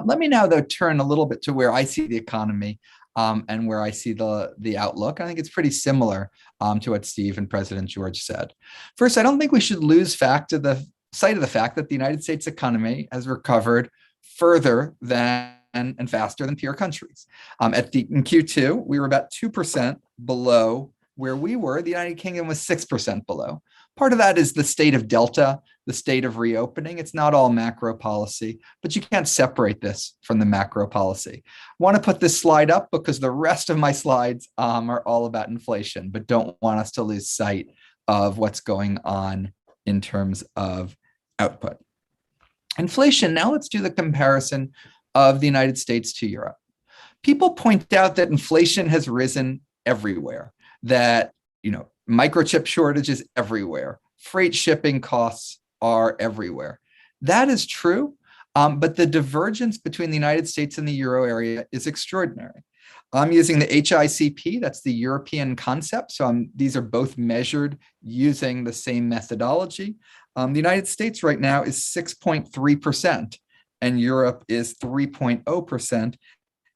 Let me now, though, turn a little bit to where I see the economy and where I see the outlook. I think it's pretty similar to what Steve and President George said. First, I don't think we should lose sight of the fact that the United States economy has recovered further than and faster than peer countries. In Q2, we were about 2% below where we were. The United Kingdom was 6% below. Part of that is the state of Delta, the state of reopening. It's not all macro policy, but you can't separate this from the macro policy. I want to put this slide up because the rest of my slides are all about inflation, but don't want us to lose sight of what's going on in terms of output. Inflation, now let's do the comparison of the United States to Europe. People point out that inflation has risen everywhere, that microchip shortages everywhere, freight shipping costs are everywhere. That is true, but the divergence between the United States and the Euro area is extraordinary. I'm using the HICP, that's the European concept. So these are both measured using the same methodology. The United States right now is 6.3%. and Europe is 3.0%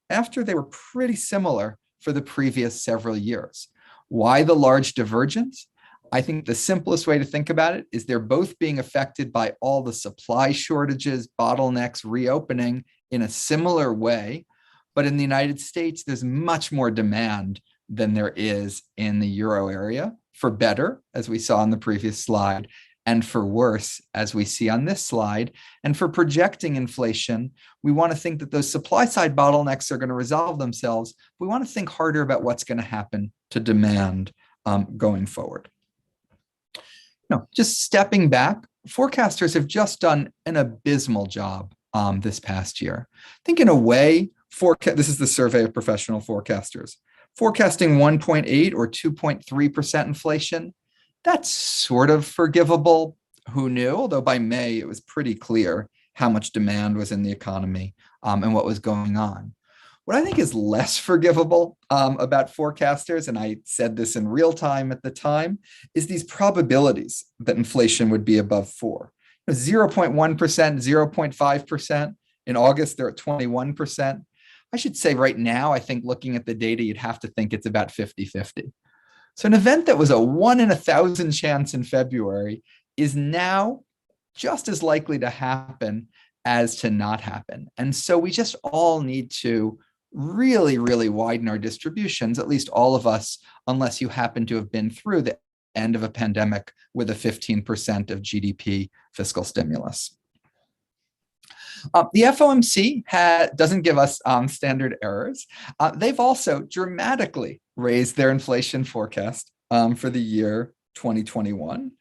after they were pretty similar for the previous several years. Why the large divergence? I think the simplest way to think about it is they're both being affected by all the supply shortages, bottlenecks, reopening in a similar way. But in the United States, there's much more demand than there is in the Euro area, for better, as we saw on the previous slide, and for worse, as we see on this slide. And for projecting inflation, we want to think that those supply side bottlenecks are going to resolve themselves. We want to think harder about what's going to happen to demand going forward. Just stepping back, forecasters have just done an abysmal job this past year. I think in a way, this is the survey of professional forecasters. Forecasting 1.8 or 2.3% inflation, that's sort of forgivable. Who knew? Although by May, it was pretty clear how much demand was in the economy and what was going on. What I think is less forgivable about forecasters, and I said this in real time at the time, is these probabilities that inflation would be above 4. 0.1%, 0.5%. In August, they're at 21%. I should say right now, I think looking at the data, you'd have to think it's about 50-50. So an event that was a 1 in 1,000 chance in February is now just as likely to happen as to not happen. And so we just all need to really, really widen our distributions, at least all of us, unless you happen to have been through the end of a pandemic with a 15% of GDP fiscal stimulus. The FOMC doesn't give us standard errors. They've also dramatically raised their inflation forecast for the year 2021.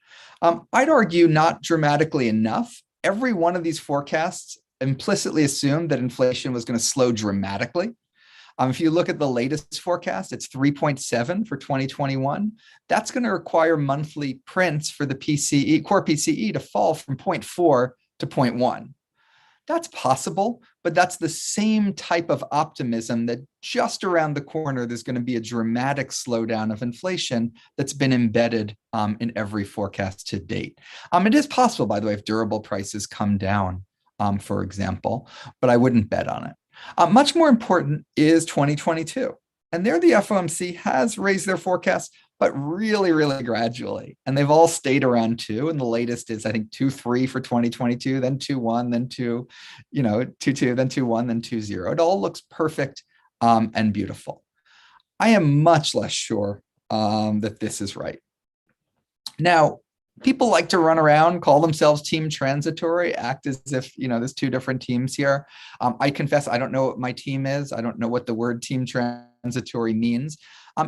I'd argue not dramatically enough. Every one of these forecasts implicitly assumed that inflation was going to slow dramatically. If you look at the latest forecast, it's 3.7 for 2021. That's going to require monthly prints for the PCE, core PCE, to fall from 0.4 to 0.1. That's possible, but that's the same type of optimism that just around the corner, there's going to be a dramatic slowdown of inflation that's been embedded in every forecast to date. It is possible, by the way, if durable prices come down, for example, but I wouldn't bet on it. Much more important is 2022. And there the FOMC has raised their forecast, but really, really gradually. And they've all stayed around 2. And the latest is, I think, 2.3 for 2022, then 2.1, then 2.2, then 2.1, then 2.0. It all looks perfect and beautiful. I am much less sure that this is right. Now, people like to run around, call themselves team transitory, act as if, there's 2 different teams here. I confess, I don't know what my team is. I don't know what the word team transitory means.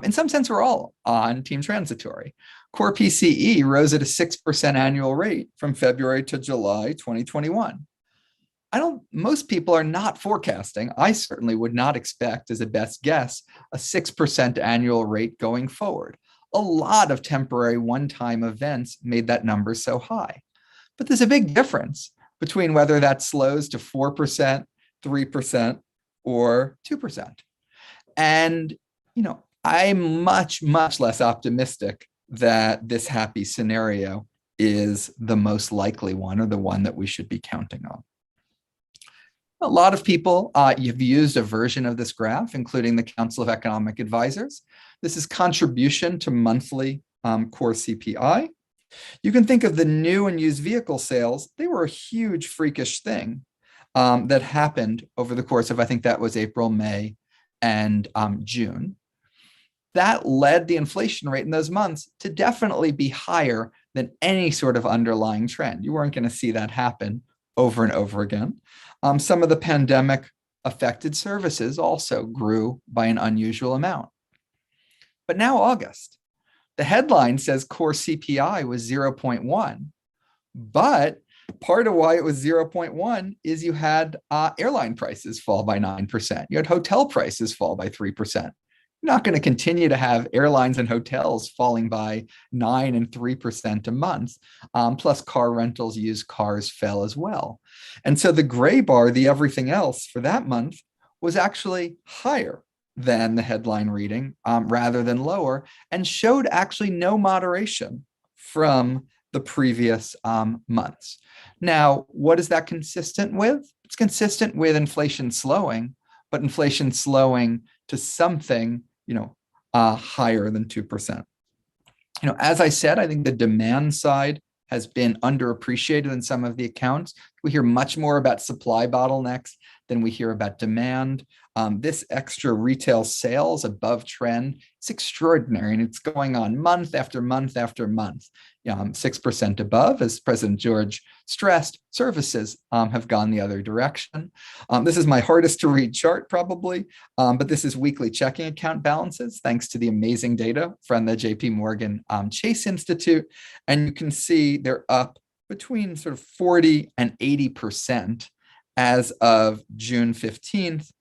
In some sense, we're all on team transitory. Core PCE rose at a 6% annual rate from February to July 2021. Most people are not forecasting. I certainly would not expect, as a best guess, a 6% annual rate going forward. A lot of temporary one-time events made that number so high. But there's a big difference between whether that slows to 4%, 3%, or 2%. And, I'm much, much less optimistic that this happy scenario is the most likely one, or the one that we should be counting on. A lot of people have used a version of this graph, including the Council of Economic Advisors. This is contribution to monthly core CPI. You can think of the new and used vehicle sales. They were a huge freakish thing that happened over the course of, I think that was April, May, and June. That led the inflation rate in those months to definitely be higher than any sort of underlying trend. You weren't going to see that happen over and over again. Some of the pandemic affected services also grew by an unusual amount. But now August, the headline says core CPI was 0.1, but part of why it was 0.1 is you had airline prices fall by 9%. You had hotel prices fall by 3%. You're not going to continue to have airlines and hotels falling by 9% and 3% a month. Plus car rentals, used cars fell as well. And so the gray bar, the everything else for that month, was actually higher than the headline reading rather than lower, and showed actually no moderation from the previous months. Now, what is that consistent with? It's consistent with inflation slowing, but inflation slowing to something, higher than 2%. As I said, I think the demand side has been underappreciated in some of the accounts. We hear much more about supply bottlenecks than we hear about demand. This extra retail sales above trend is extraordinary, and it's going on month after month after month. 6% above, as President George stressed, services have gone the other direction. This is my hardest to read chart probably, but this is weekly checking account balances, thanks to the amazing data from the JP Morgan Chase Institute. And you can see they're up between sort of 40 and 80% as of June 15th.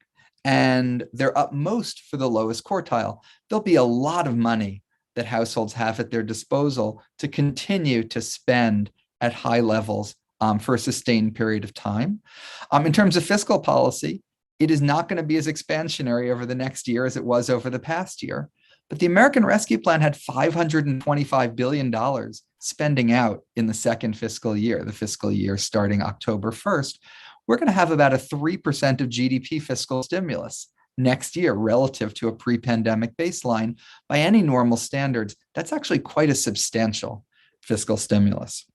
And they're up most for the lowest quartile. There'll be a lot of money that households have at their disposal to continue to spend at high levels for a sustained period of time. In terms of fiscal policy, it is not going to be as expansionary over the next year as it was over the past year. But the American Rescue Plan had $525 billion spending out in the second fiscal year, the fiscal year starting October 1st. We're going to have about a 3% of GDP fiscal stimulus next year relative to a pre-pandemic baseline. By any normal standards, that's actually quite a substantial fiscal stimulus.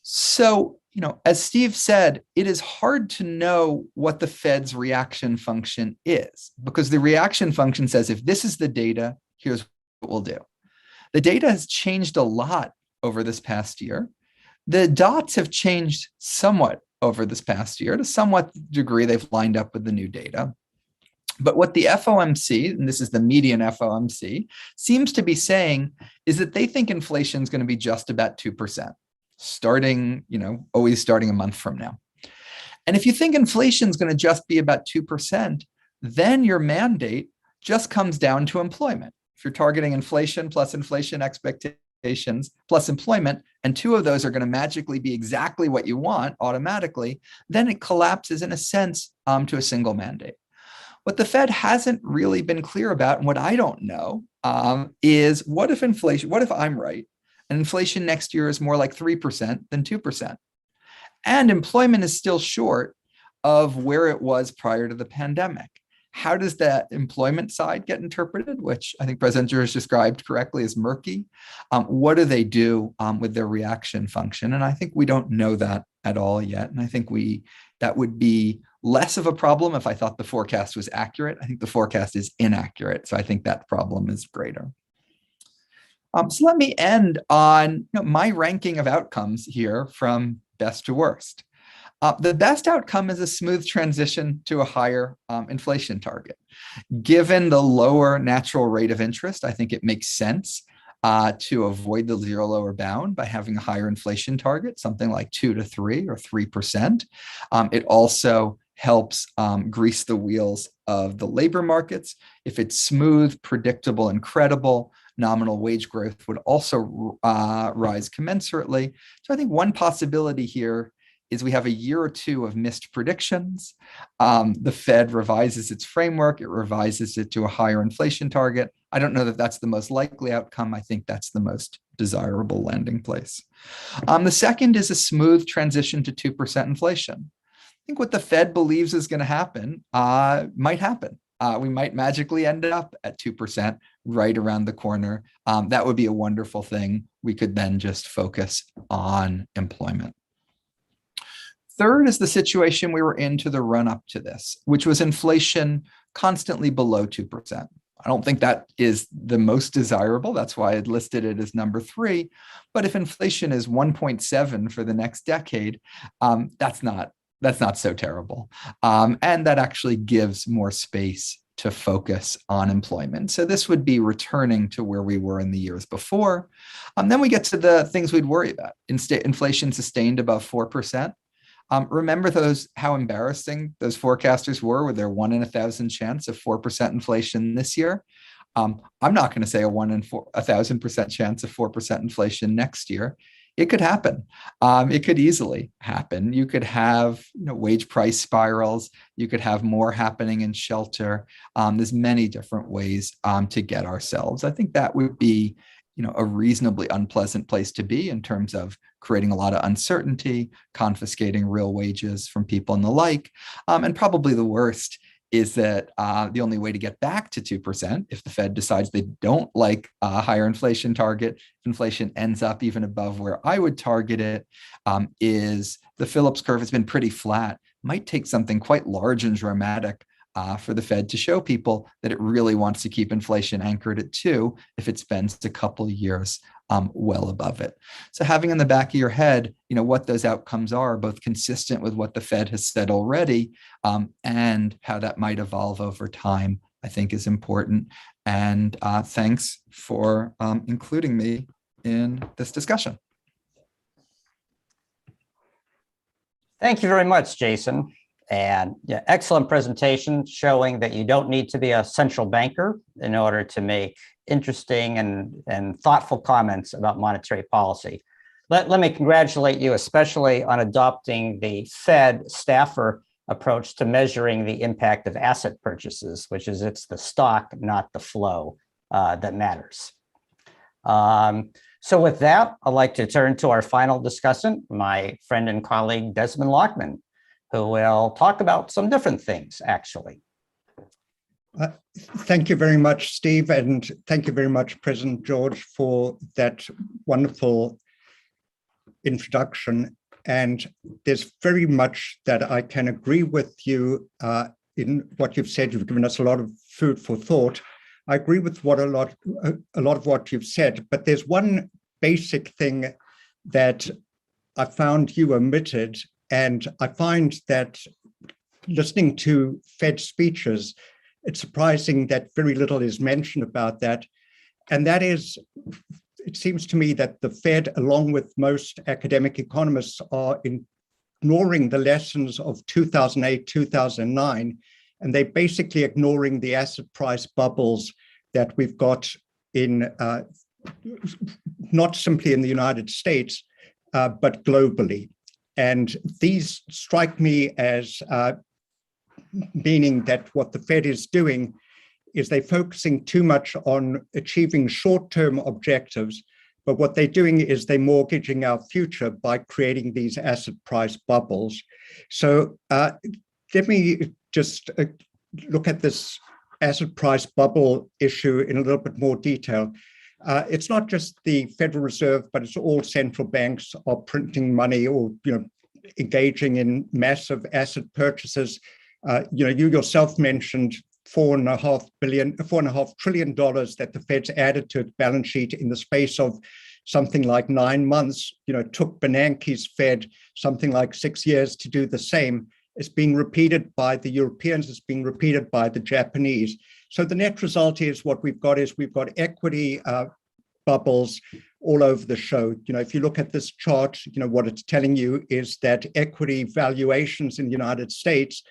So, as Steve said, it is hard to know what the Fed's reaction function is, because the reaction function says, if this is the data, here's what we'll do. The data has changed a lot over this past year. The dots have changed somewhat over this past year. To somewhat degree, they've lined up with the new data. But what the FOMC, and this is the median FOMC, seems to be saying is that they think inflation is going to be just about 2%, starting, always starting a month from now. And if you think inflation is going to just be about 2%, then your mandate just comes down to employment. If you're targeting inflation plus inflation expectations plus employment, and two of those are going to magically be exactly what you want automatically, then it collapses in a sense to a single mandate. What the Fed hasn't really been clear about, and what I don't know, is what if I'm right, and inflation next year is more like 3% than 2%. And employment is still short of where it was prior to the pandemic. How does that employment side get interpreted, which I think President George described correctly as murky? What do they do with their reaction function? And I think we don't know that at all yet. And I think that would be less of a problem if I thought the forecast was accurate. I think the forecast is inaccurate. So I think that problem is greater. So let me end on my ranking of outcomes here from best to worst. The best outcome is a smooth transition to a higher inflation target. Given the lower natural rate of interest, I think it makes sense to avoid the zero lower bound by having a higher inflation target, something like 2 to 3 or 3%. It also helps grease the wheels of the labor markets. If it's smooth, predictable, and credible, nominal wage growth would also rise commensurately. So I think one possibility here is we have a year or two of missed predictions. The Fed revises its framework. It revises it to a higher inflation target. I don't know that that's the most likely outcome. I think that's the most desirable landing place. The second is a smooth transition to 2% inflation. I think what the Fed believes is going to happen might happen. We might magically end up at 2% right around the corner. That would be a wonderful thing. We could then just focus on employment. Third is the situation we were in to the run up to this, which was inflation constantly below 2%. I don't think that is the most desirable. That's why I'd listed it as number 3. But if inflation is 1.7 for the next decade, that's not so terrible. And that actually gives more space to focus on employment. So this would be returning to where we were in the years before. Then we get to the things we'd worry about. Inflation sustained above 4%. Remember how embarrassing those forecasters were with their 1 in 1,000 chance of 4% inflation this year. I'm not going to say a 1 in 1,000% chance of 4% inflation next year. It could happen. It could easily happen. You could have wage price spirals. You could have more happening in shelter. There's many different ways to get ourselves. I think that would be a reasonably unpleasant place to be in terms of creating a lot of uncertainty, confiscating real wages from people and the like. And probably the worst is that the only way to get back to 2%, if the Fed decides they don't like a higher inflation target, if inflation ends up even above where I would target it, is the Phillips curve has been pretty flat. Might take something quite large and dramatic for the Fed to show people that it really wants to keep inflation anchored at 2 if it spends a couple of years well above it. So having in the back of your head, what those outcomes are, both consistent with what the Fed has said already and how that might evolve over time, I think is important. And thanks for including me in this discussion. Thank you very much, Jason. And yeah, excellent presentation showing that you don't need to be a central banker in order to make interesting and thoughtful comments about monetary policy. Let me congratulate you, especially on adopting the Fed staffer approach to measuring the impact of asset purchases, which is it's the stock, not the flow, that matters. So with that, I'd like to turn to our final discussant, my friend and colleague, Desmond Lachman, who will talk about some different things, actually. Thank you very much, Steve, and thank you very much, President George, for that wonderful introduction. And there's very much that I can agree with you in what you've said. You've given us a lot of food for thought. I agree with a lot of what you've said, but there's one basic thing that I found you omitted. And I find that listening to Fed speeches, it's surprising that very little is mentioned about that. And that is, it seems to me that the Fed, along with most academic economists, are ignoring the lessons of 2008, 2009, and they're basically ignoring the asset price bubbles that we've got in, not simply in the United States, but globally. And these strike me as meaning that what the Fed is doing is they're focusing too much on achieving short-term objectives, but what they're doing is they're mortgaging our future by creating these asset price bubbles. So let me just look at this asset price bubble issue in a little bit more detail. It's not just the Federal Reserve, but it's all central banks are printing money or engaging in massive asset purchases. You yourself mentioned $4.5 trillion that the Fed's added to its balance sheet in the space of something like 9 months. It took Bernanke's Fed something like 6 years to do the same. It's being repeated by the Europeans. It's being repeated by the Japanese. So the net result is we've got equity bubbles all over the show. If you look at this chart, what it's telling you is that equity valuations in the United States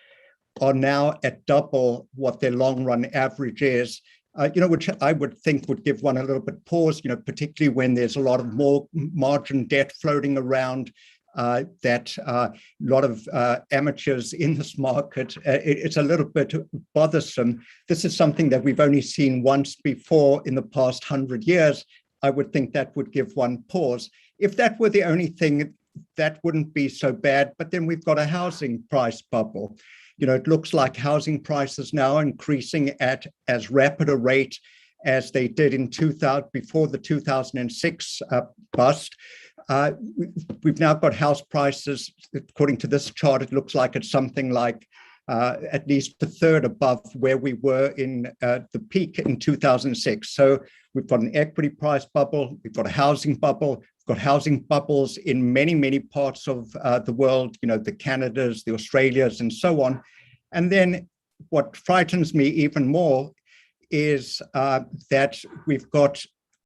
are now at double what their long run average is, which I would think would give one a little bit pause, particularly when there's a lot of more margin debt floating around, that a lot of amateurs in this market. It's a little bit bothersome. This is something that we've only seen once before in the past 100 years. I would think that would give one pause. If that were the only thing, that wouldn't be so bad, but then we've got a housing price bubble. It looks like housing prices now are increasing at as rapid a rate as they did in 2000, before the 2006 bust. We've now got house prices, according to this chart, it looks like it's something like at least a third above where we were in the peak in 2006. So we've got an equity price bubble, we've got a housing bubble, we've got housing bubbles in many, many parts of the world, the Canadas, the Australias, and so on. And then what frightens me even more is that we've got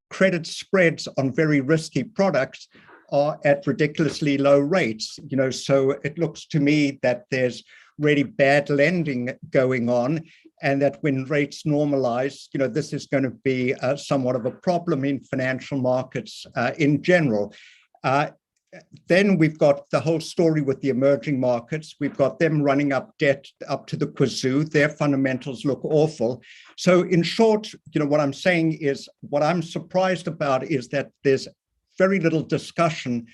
credit spreads on very risky products are at ridiculously low rates. So it looks to me that there's really bad lending going on, and that when rates normalize, this is going to be somewhat of a problem in financial markets in general. then we've got the whole story with the emerging markets. We've got them running up debt up to the wazoo. Their fundamentals look awful. So in short, what I'm saying is, what I'm surprised about is that there's very little discussion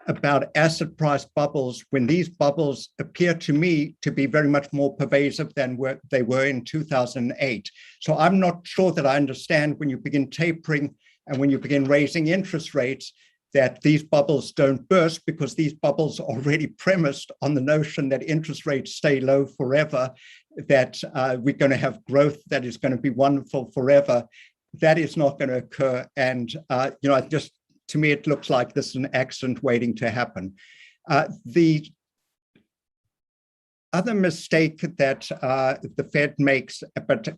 about asset price bubbles when these bubbles appear to me to be very much more pervasive than they were in 2008. So I'm not sure that I understand when you begin tapering and when you begin raising interest rates, that these bubbles don't burst, because these bubbles are already premised on the notion that interest rates stay low forever, that we're going to have growth that is going to be wonderful forever. That is not going to occur. And, to me, it looks like this is an accident waiting to happen. The other mistake that the Fed makes, but,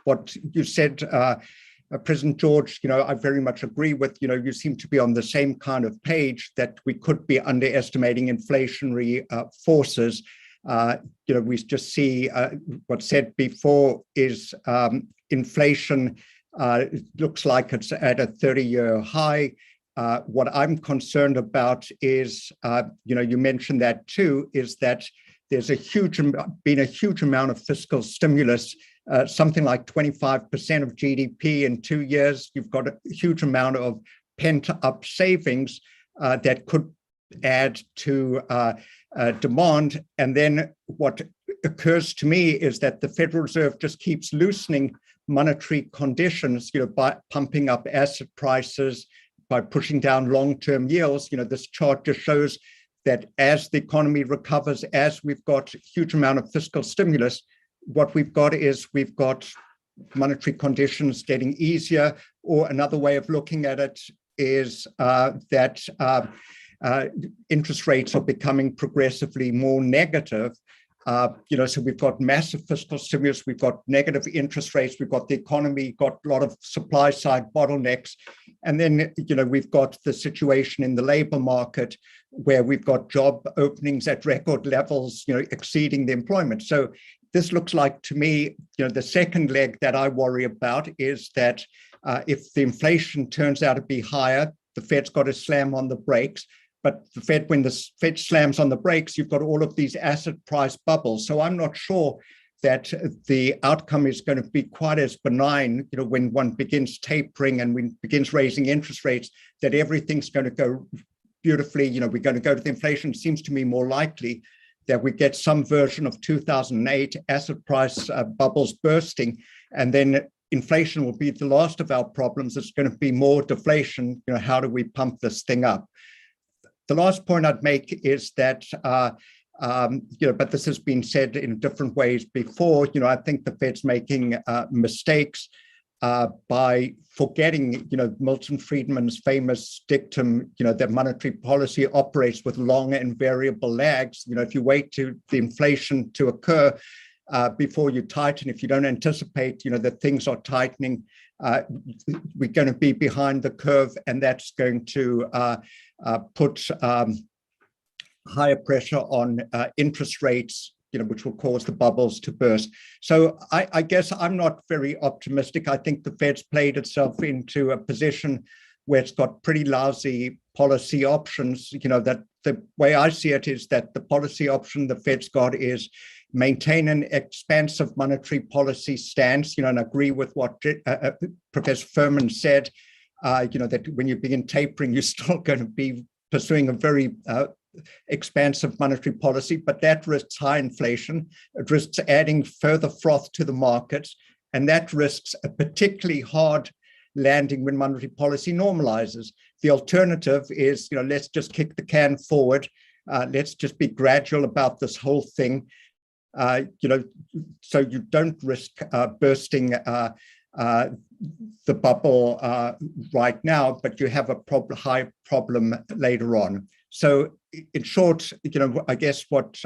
what you said, President George, I very much agree with, you seem to be on the same kind of page, that we could be underestimating inflationary forces. We just see what's said before is inflation looks like it's at a 30-year high. What I'm concerned about is, you mentioned that too, is that there's been a huge amount of fiscal stimulus, something like 25% of GDP in 2 years. You've got a huge amount of pent-up savings that could add to demand. And then what occurs to me is that the Federal Reserve just keeps loosening monetary conditions, by pumping up asset prices, by pushing down long-term yields. This chart just shows that as the economy recovers, as we've got a huge amount of fiscal stimulus, what we've got monetary conditions getting easier. Or another way of looking at it is that interest rates are becoming progressively more negative. So we've got massive fiscal stimulus, we've got negative interest rates, we've got the economy, got a lot of supply side bottlenecks. And then, we've got the situation in the labor market where we've got job openings at record levels, exceeding the employment. So this looks like to me, the second leg that I worry about is that if the inflation turns out to be higher, the Fed's got to slam on the brakes. But when the Fed slams on the brakes, you've got all of these asset price bubbles. So I'm not sure that the outcome is going to be quite as benign, when one begins tapering and when begins raising interest rates, that everything's going to go beautifully. We're going to go to the inflation. It seems to me more likely that we get some version of 2008 asset price bubbles bursting, and then inflation will be the last of our problems. It's going to be more deflation. How do we pump this thing up? The last point I'd make is that, but this has been said in different ways before, I think the Fed's making mistakes by forgetting, Milton Friedman's famous dictum, that monetary policy operates with long and variable lags. If you wait to the inflation to occur before you tighten, if you don't anticipate, that things are tightening, we're going to be behind the curve, and that's going to put higher pressure on interest rates, which will cause the bubbles to burst. So I guess I'm not very optimistic. I think the Fed's played itself into a position where it's got pretty lousy policy options. That the way I see it is that the policy option the Fed's got is maintain an expansive monetary policy stance, and agree with what Professor Furman said, that when you begin tapering, you're still going to be pursuing a very expansive monetary policy, but that risks high inflation. It risks adding further froth to the markets, and that risks a particularly hard landing when monetary policy normalizes. The alternative is, let's just kick the can forward. Let's just be gradual about this whole thing. So you don't risk bursting the bubble right now, but you have a high problem later on. So in short, I guess what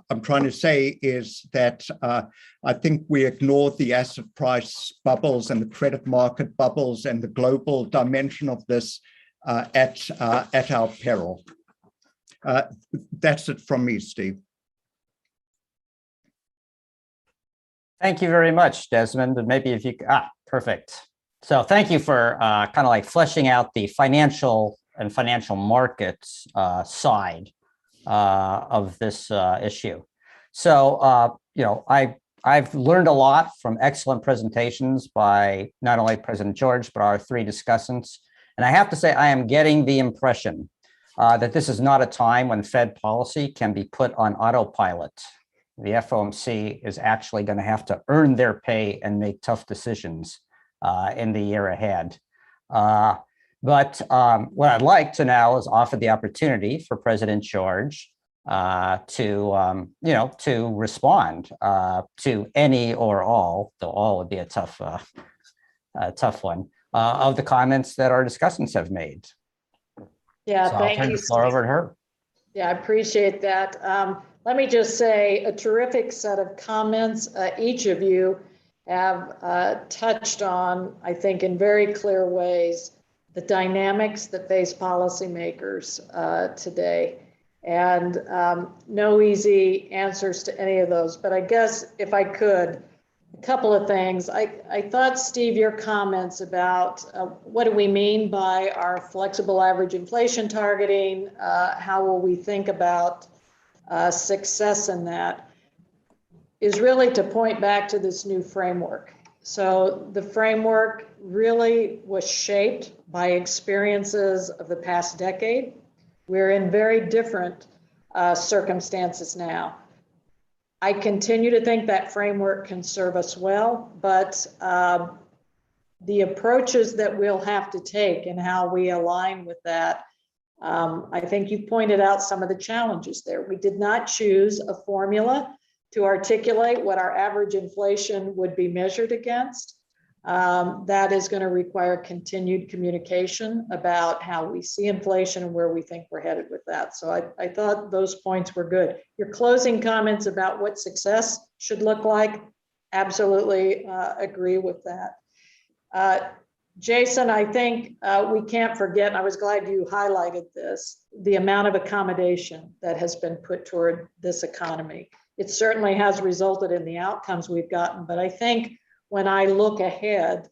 I'm trying to say is that I think we ignore the asset price bubbles and the credit market bubbles and the global dimension of this at our peril. That's it from me, Steve. Thank you very much, Desmond. And maybe if you, perfect. So thank you for kind of like fleshing out the financial and financial markets side of this issue. So, I've learned a lot from excellent presentations by not only President George, but our three discussants. And I have to say, I am getting the impression that this is not a time when Fed policy can be put on autopilot. The FOMC is actually going to have to earn their pay and make tough decisions in the year ahead. But what I'd like to now is offer the opportunity for President George to respond to any or all, though all would be a tough one, of the comments that our discussants have made. Yeah, So thank I'll turn you, the floor over to her. Yeah, I appreciate that. Let me just say a terrific set of comments. Each of you have touched on, I think, in very clear ways, the dynamics that face policymakers today. And no easy answers to any of those. But I guess if I could, a couple of things. I thought, Steve, your comments about what do we mean by our flexible average inflation targeting? How will we think about success in that? Is really to point back to this new framework. So the framework really was shaped by experiences of the past decade. We're in very different circumstances now. I continue to think that framework can serve us well, but the approaches that we'll have to take and how we align with that, I think you pointed out some of the challenges there. We did not choose a formula to articulate what our average inflation would be measured against. That is going to require continued communication about how we see inflation and where we think we're headed with that. So I thought those points were good. Your closing comments about what success should look like, absolutely agree with that. Jason, I think we can't forget, and I was glad you highlighted this, the amount of accommodation that has been put toward this economy. It certainly has resulted in the outcomes we've gotten, but I think when I look ahead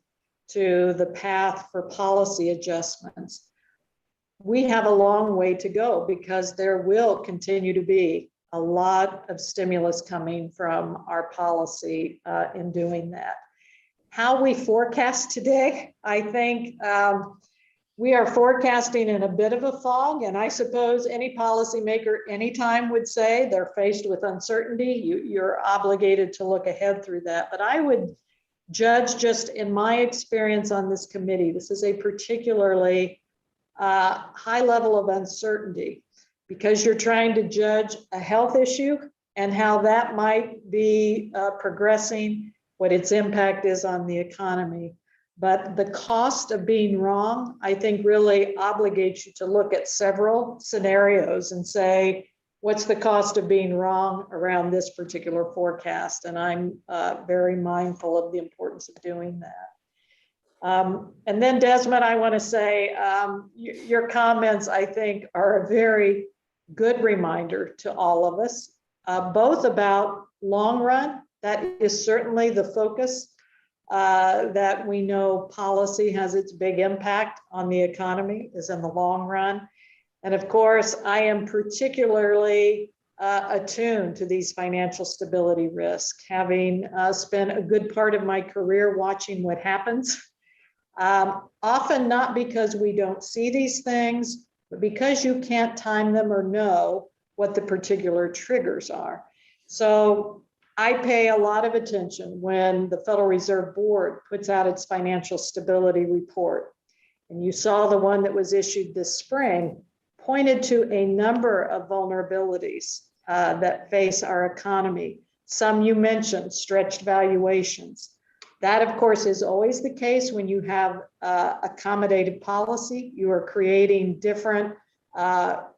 to the path for policy adjustments, we have a long way to go because there will continue to be a lot of stimulus coming from our policy in doing that. How we forecast today, I think we are forecasting in a bit of a fog, and I suppose any policymaker anytime would say they're faced with uncertainty. You're obligated to look ahead through that, but I would judge just in my experience on this committee, this is a particularly high level of uncertainty because you're trying to judge a health issue and how that might be progressing, what its impact is on the economy. But the cost of being wrong, I think, really obligates you to look at several scenarios and say, what's the cost of being wrong around this particular forecast? And I'm very mindful of the importance of doing that. And then Desmond, I want to say your comments, I think, are a very good reminder to all of us, both about long run, that is certainly the focus, that we know policy has its big impact on the economy is in the long run. And of course, I am particularly attuned to these financial stability risks, having spent a good part of my career watching what happens, often not because we don't see these things, but because you can't time them or know what the particular triggers are. So I pay a lot of attention when the Federal Reserve Board puts out its financial stability report. And you saw the one that was issued this spring, pointed to a number of vulnerabilities that face our economy. Some you mentioned, stretched valuations. That, of course, is always the case when you have accommodative policy. You are creating different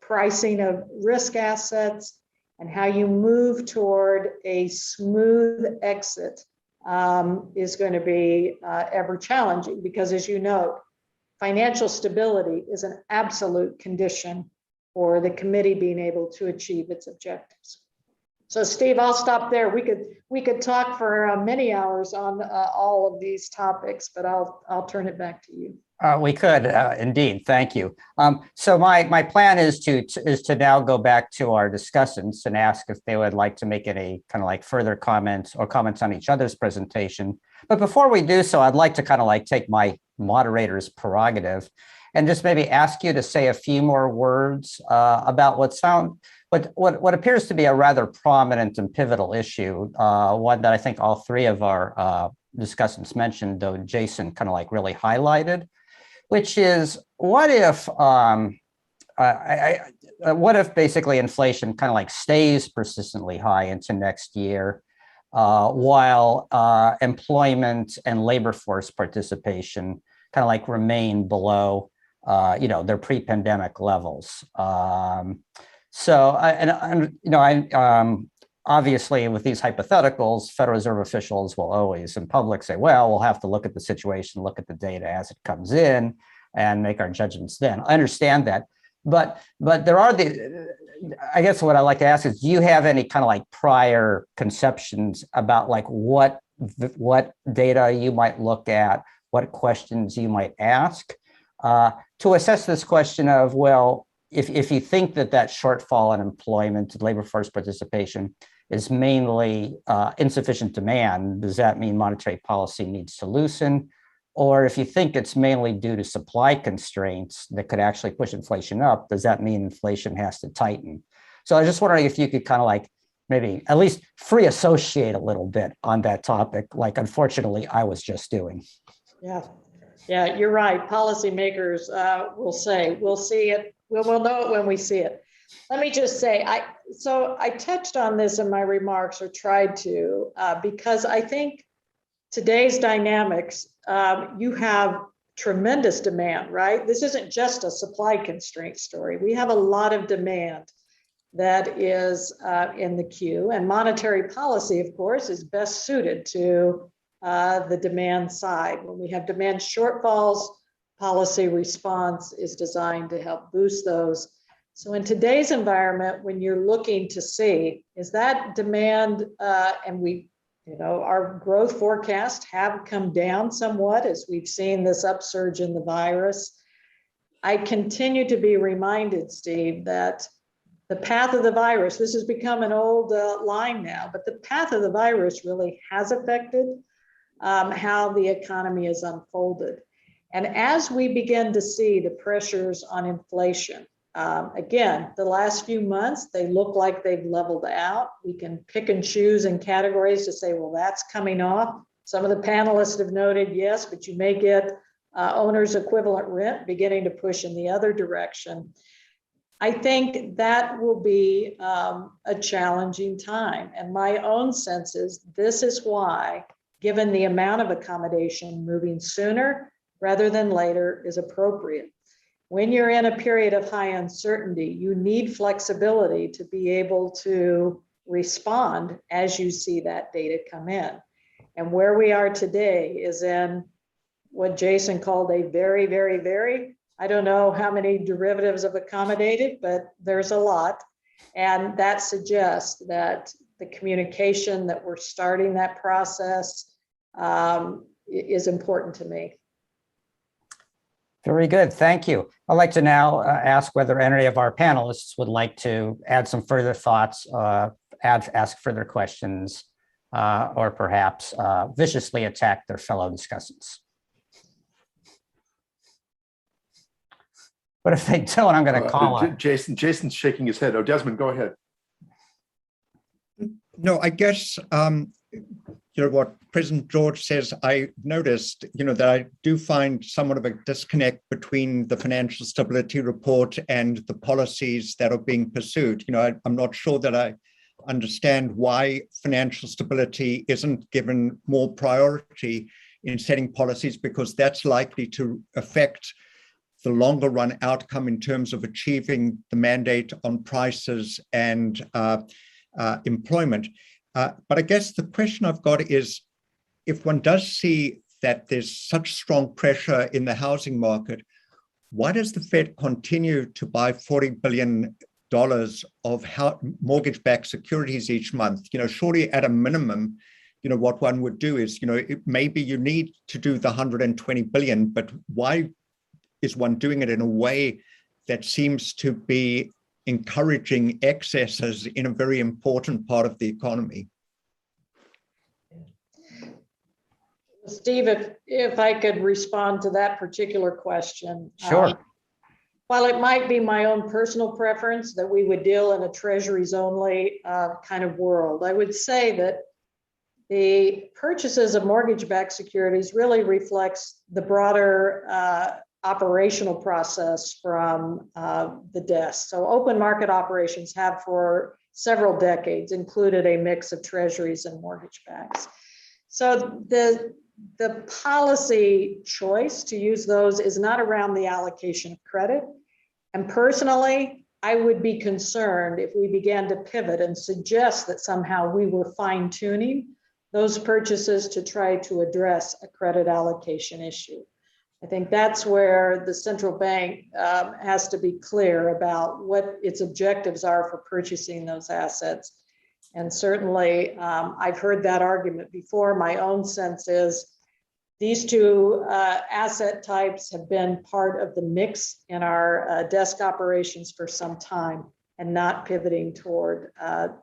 pricing of risk assets, and how you move toward a smooth exit is going to be ever challenging because, as you know, financial stability is an absolute condition for the committee being able to achieve its objectives. So Steve, I'll stop there. We could talk for many hours on all of these topics, but I'll turn it back to you. We could indeed. Thank you. So my plan is to now go back to our discussants and ask if they would like to make any kind of like further comments or comments on each other's presentation. But before we do so, I'd like to kind of like take my moderator's prerogative and just maybe ask you to say a few more words about what appears to be a rather prominent and pivotal issue, one that I think all three of our discussants mentioned, though Jason kind of like really highlighted, which is what if basically inflation kind of like stays persistently high into next year, while employment and labor force participation kind of like remain below their pre-pandemic levels. Obviously, with these hypotheticals, Federal Reserve officials will always in public say, well, we'll have to look at the situation, look at the data as it comes in and make our judgments then. I understand that. But there are I guess what I'd like to ask is, do you have any kind of like prior conceptions about like what data you might look at, what questions you might ask to assess this question of, well, if you think that shortfall in employment and labor force participation is mainly insufficient demand, does that mean monetary policy needs to loosen? Or if you think it's mainly due to supply constraints that could actually push inflation up, does that mean inflation has to tighten? So I was just wondering if you could kind of like maybe at least free associate a little bit on that topic, like unfortunately I was just doing. Yeah, you're right. Policymakers will say, we'll see it. We'll know it when we see it. Let me just say, I touched on this in my remarks, or tried to, because I think today's dynamics, you have tremendous demand, right? This isn't just a supply constraint story. We have a lot of demand that is in the queue, and monetary policy, of course, is best suited to the demand side. When we have demand shortfalls, policy response is designed to help boost those. So in today's environment, when you're looking to see, is that demand, and our growth forecasts have come down somewhat as we've seen this upsurge in the virus. I continue to be reminded, Steve, that the path of the virus, this has become an old line now, but the path of the virus really has affected how the economy is unfolded. And as we begin to see the pressures on inflation, again, the last few months, they look like they've leveled out. We can pick and choose in categories to say, well, that's coming off. Some of the panelists have noted, yes, but you may get owner's equivalent rent beginning to push in the other direction. I think that will be a challenging time. And my own sense is this is why, given the amount of accommodation, moving sooner rather than later is appropriate. When you're in a period of high uncertainty, you need flexibility to be able to respond as you see that data come in. And where we are today is in what Jason called a very, very, very, I don't know how many derivatives of accommodated, but there's a lot. And that suggests that the communication that we're starting that process is important to me. Very good, thank you. I'd like to now ask whether any of our panelists would like to add some further thoughts, ask further questions, or perhaps viciously attack their fellow discussants. But if they don't, I'm going to call on Jason's shaking his head. Oh, Desmond, go ahead. No, I guess, what President George says, I noticed, that I do find somewhat of a disconnect between the financial stability report and the policies that are being pursued. I'm not sure that I understand why financial stability isn't given more priority in setting policies, because that's likely to affect the longer run outcome in terms of achieving the mandate on prices and employment. But I guess the question I've got is, if one does see that there's such strong pressure in the housing market, why does the Fed continue to buy $40 billion of mortgage-backed securities each month. Surely at a minimum, what one would do is, maybe you need to do the 120 billion, but why is one doing it in a way that seems to be encouraging excesses in a very important part of the economy? Steve, if I could respond to that particular question. Sure. While it might be my own personal preference that we would deal in a treasuries only kind of world, I would say that the purchases of mortgage-backed securities really reflects the broader operational process from the desk. So open market operations have for several decades included a mix of treasuries and mortgage backs. So the policy choice to use those is not around the allocation of credit. And personally, I would be concerned if we began to pivot and suggest that somehow we were fine-tuning those purchases to try to address a credit allocation issue. I think that's where the central bank has to be clear about what its objectives are for purchasing those assets. And certainly, I've heard that argument before. My own sense is these two asset types have been part of the mix in our desk operations for some time and not pivoting toward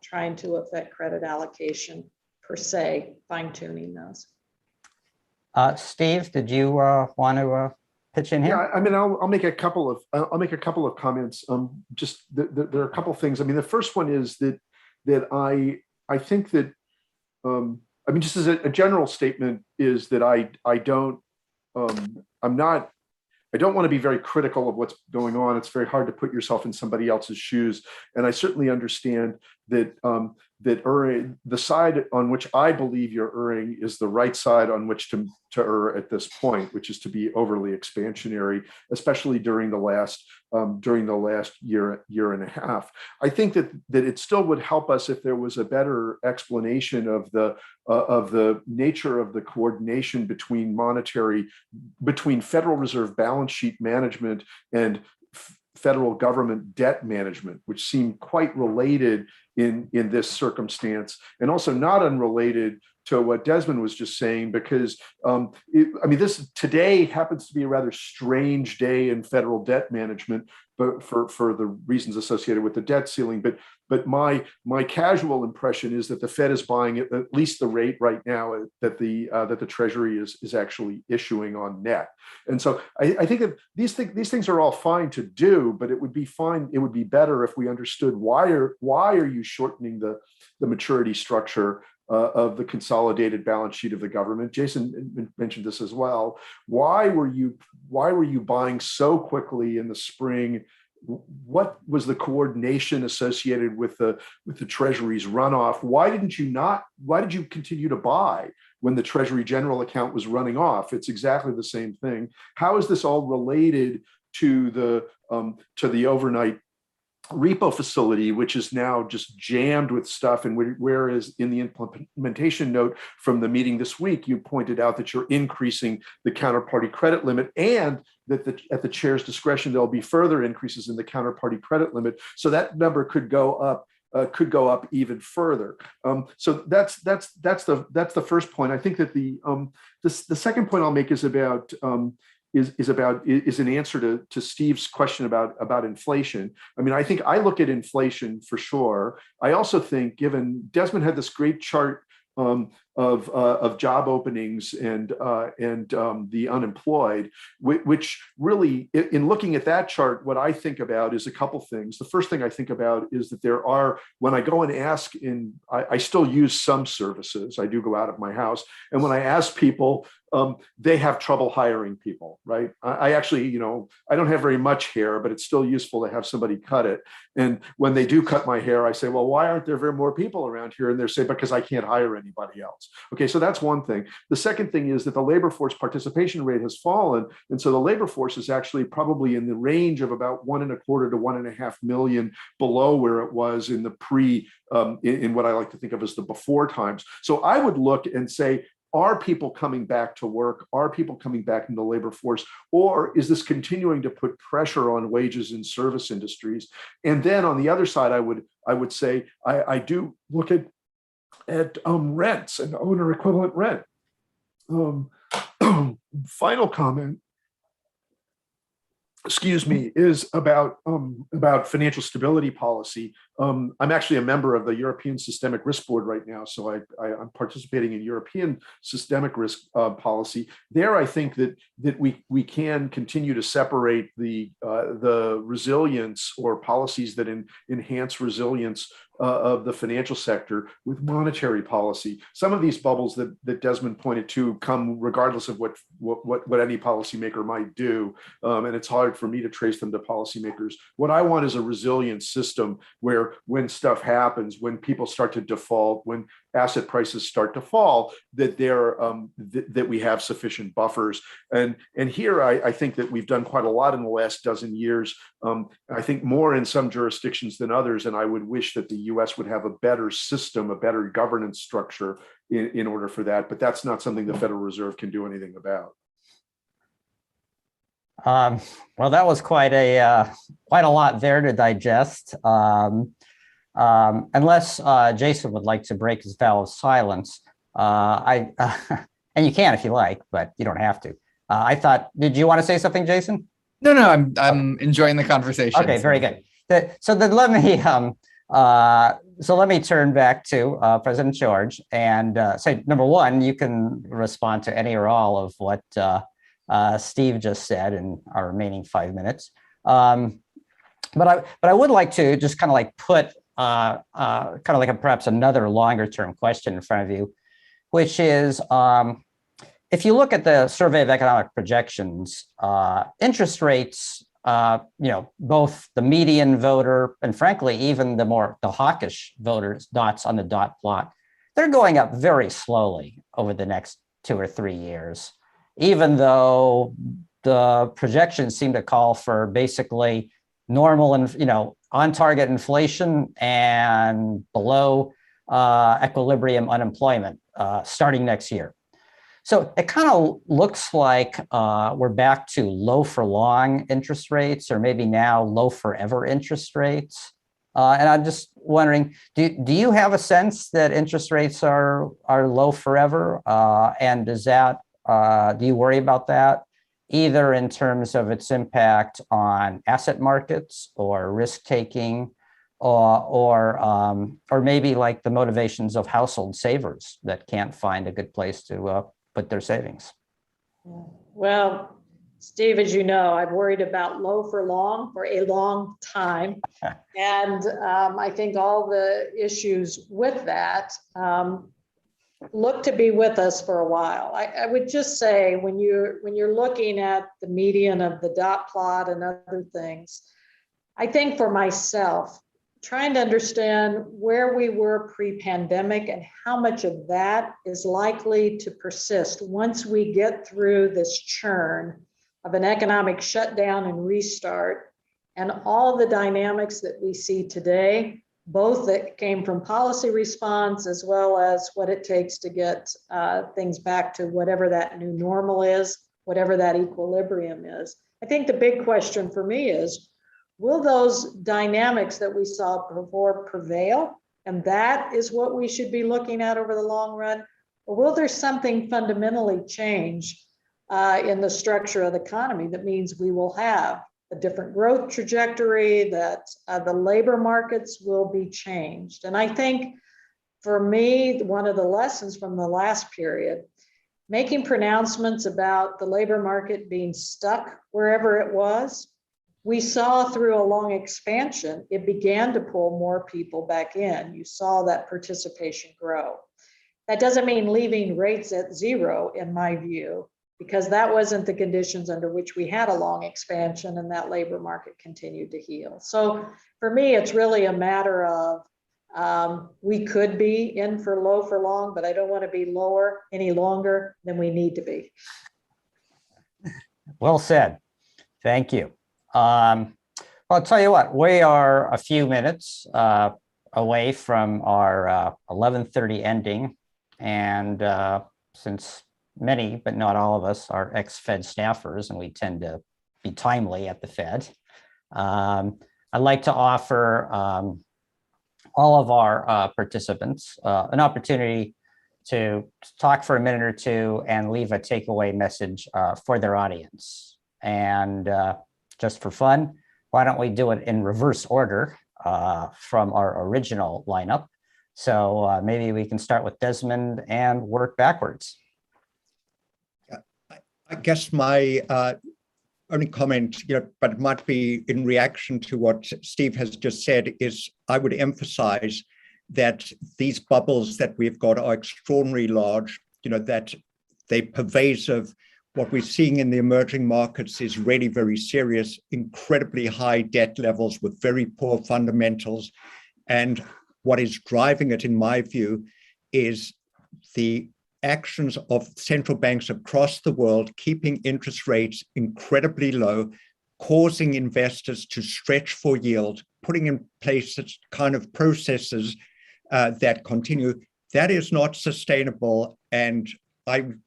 trying to affect credit allocation per se, fine-tuning those. Steve, did you want to pitch in here? Yeah, I mean, I'll make a couple of comments. Just there are a couple of things. I mean, the first one is that I think that I mean, just as a general statement is that I don't want to be very critical of what's going on. It's very hard to put yourself in somebody else's shoes, and I certainly understand that the side on which I believe you're erring is the right side on which to err at this point, which is to be overly expansionary, especially during the last year and a half. I think that it still would help us if there was a better explanation of the nature of the coordination between Federal Reserve balance sheet management and federal government debt management, which seem quite related in this circumstance, and also not unrelated to what Desmond was just saying, because I mean, this today happens to be a rather strange day in federal debt management, but for the reasons associated with the debt ceiling. But my casual impression is that the Fed is buying at least the rate right now that the Treasury is actually issuing on net. And so I think that these things are all fine to do, but it would be fine. It would be better if we understood why are you shortening the maturity structure of the consolidated balance sheet of the government. Jason mentioned this as well. Why were you buying so quickly in the spring? What was the coordination associated with the Treasury's runoff? Why did you continue to buy when the Treasury general account was running off? It's exactly the same thing. How is this all related to the overnight repo facility, which is now just jammed with stuff? And whereas in the implementation note from the meeting this week, you pointed out that you're increasing the counterparty credit limit, and that at the chair's discretion, there'll be further increases in the counterparty credit limit. So that number could go up even further. So that's the first point. I think that the second point I'll make is about is an answer to Steve's question about inflation. I mean, I think I look at inflation for sure. I also think, given Desmond had this great chart of job openings and the unemployed, which really, in looking at that chart, what I think about is a couple things. The first thing I think about is that there are, when I go and ask I still use some services. I do go out of my house, and when I ask people, they have trouble hiring people, right? I actually, I don't have very much hair, but it's still useful to have somebody cut it. And when they do cut my hair, I say, well, why aren't there very more people around here? And they say, because I can't hire anybody else. Okay, so that's one thing. The second thing is that the labor force participation rate has fallen. And so the labor force is actually probably in the range of about 1.25 to 1.5 million below where it was in the in what I like to think of as the before times. So I would look and say, are people coming back to work? Are people coming back into the labor force? Or is this continuing to put pressure on wages in service industries? And then on the other side, I would say I do look at rents and owner equivalent rent. Final comment, excuse me, is about financial stability policy. I'm actually a member of the European Systemic Risk Board right now, so I'm participating in European systemic risk policy. There, I think that we can continue to separate the resilience or policies that enhance resilience of the financial sector with monetary policy. Some of these bubbles that Desmond pointed to come regardless of what any policymaker might do, and it's hard for me to trace them to policymakers. What I want is a resilient system where when stuff happens, when people start to default, when asset prices start to fall, that that we have sufficient buffers. And here I think that we've done quite a lot in the last dozen years. I think more in some jurisdictions than others, and I would wish that the US would have a better system, a better governance structure in order for that. But that's not something the Federal Reserve can do anything about. Well, that was quite a lot there to digest. Unless Jason would like to break his vow of silence, and you can if you like, but you don't have to. I thought, did you want to say something, Jason? No, I'm enjoying the conversation. Okay, very good. So then let me turn back to President George and say, number one, you can respond to any or all of what Steve just said in our remaining 5 minutes. But I would like to just kind of like put perhaps another longer term question in front of you, which is, if you look at the Survey of Economic Projections, interest rates, both the median voter and frankly, even the hawkish voters dots on the dot plot, they're going up very slowly over the next 2 or 3 years, even though the projections seem to call for basically normal and, on target inflation and below equilibrium unemployment starting next year. So it kind of looks like we're back to low for long interest rates, or maybe now low forever interest rates. And I'm just wondering, do you have a sense that interest rates are low forever? And does that, do you worry about that, either in terms of its impact on asset markets or risk taking, or maybe like the motivations of household savers that can't find a good place to put their savings? Well, Steve, as you know, I've worried about low for long for a long time. And I think all the issues with that look to be with us for a while. I would just say when you're looking at the median of the dot plot and other things, I think for myself, trying to understand where we were pre-pandemic and how much of that is likely to persist once we get through this churn of an economic shutdown and restart, and all the dynamics that we see today, both that came from policy response as well as what it takes to get things back to whatever that new normal is, whatever that equilibrium is. I think the big question for me is, will those dynamics that we saw before prevail? And that is what we should be looking at over the long run. Or will there something fundamentally change in the structure of the economy that means we will have a different growth trajectory, that the labor markets will be changed? And I think for me, one of the lessons from the last period, making pronouncements about the labor market being stuck wherever it was, we saw through a long expansion, it began to pull more people back in. You saw that participation grow. That doesn't mean leaving rates at zero, in my view, because that wasn't the conditions under which we had a long expansion and that labor market continued to heal. So for me, it's really a matter of we could be in for low for long, but I don't want to be lower any longer than we need to be. Well said. Thank you. Well, I'll tell you what, we are a few minutes away from our 11:30 ending, and since many, but not all of us, are ex-Fed staffers, and we tend to be timely at the Fed, I'd like to offer all of our participants an opportunity to talk for a minute or two and leave a takeaway message for their audience. And just for fun, why don't we do it in reverse order from our original lineup? So maybe we can start with Desmond and work backwards. I guess my only comment, but it might be in reaction to what Steve has just said, is I would emphasize that these bubbles that we've got are extraordinarily large, that they're pervasive. What we're seeing in the emerging markets is really very serious, incredibly high debt levels with very poor fundamentals. And what is driving it, in my view, is the actions of central banks across the world, keeping interest rates incredibly low, causing investors to stretch for yield, putting in place kind of processes that continue. That is not sustainable. And I'm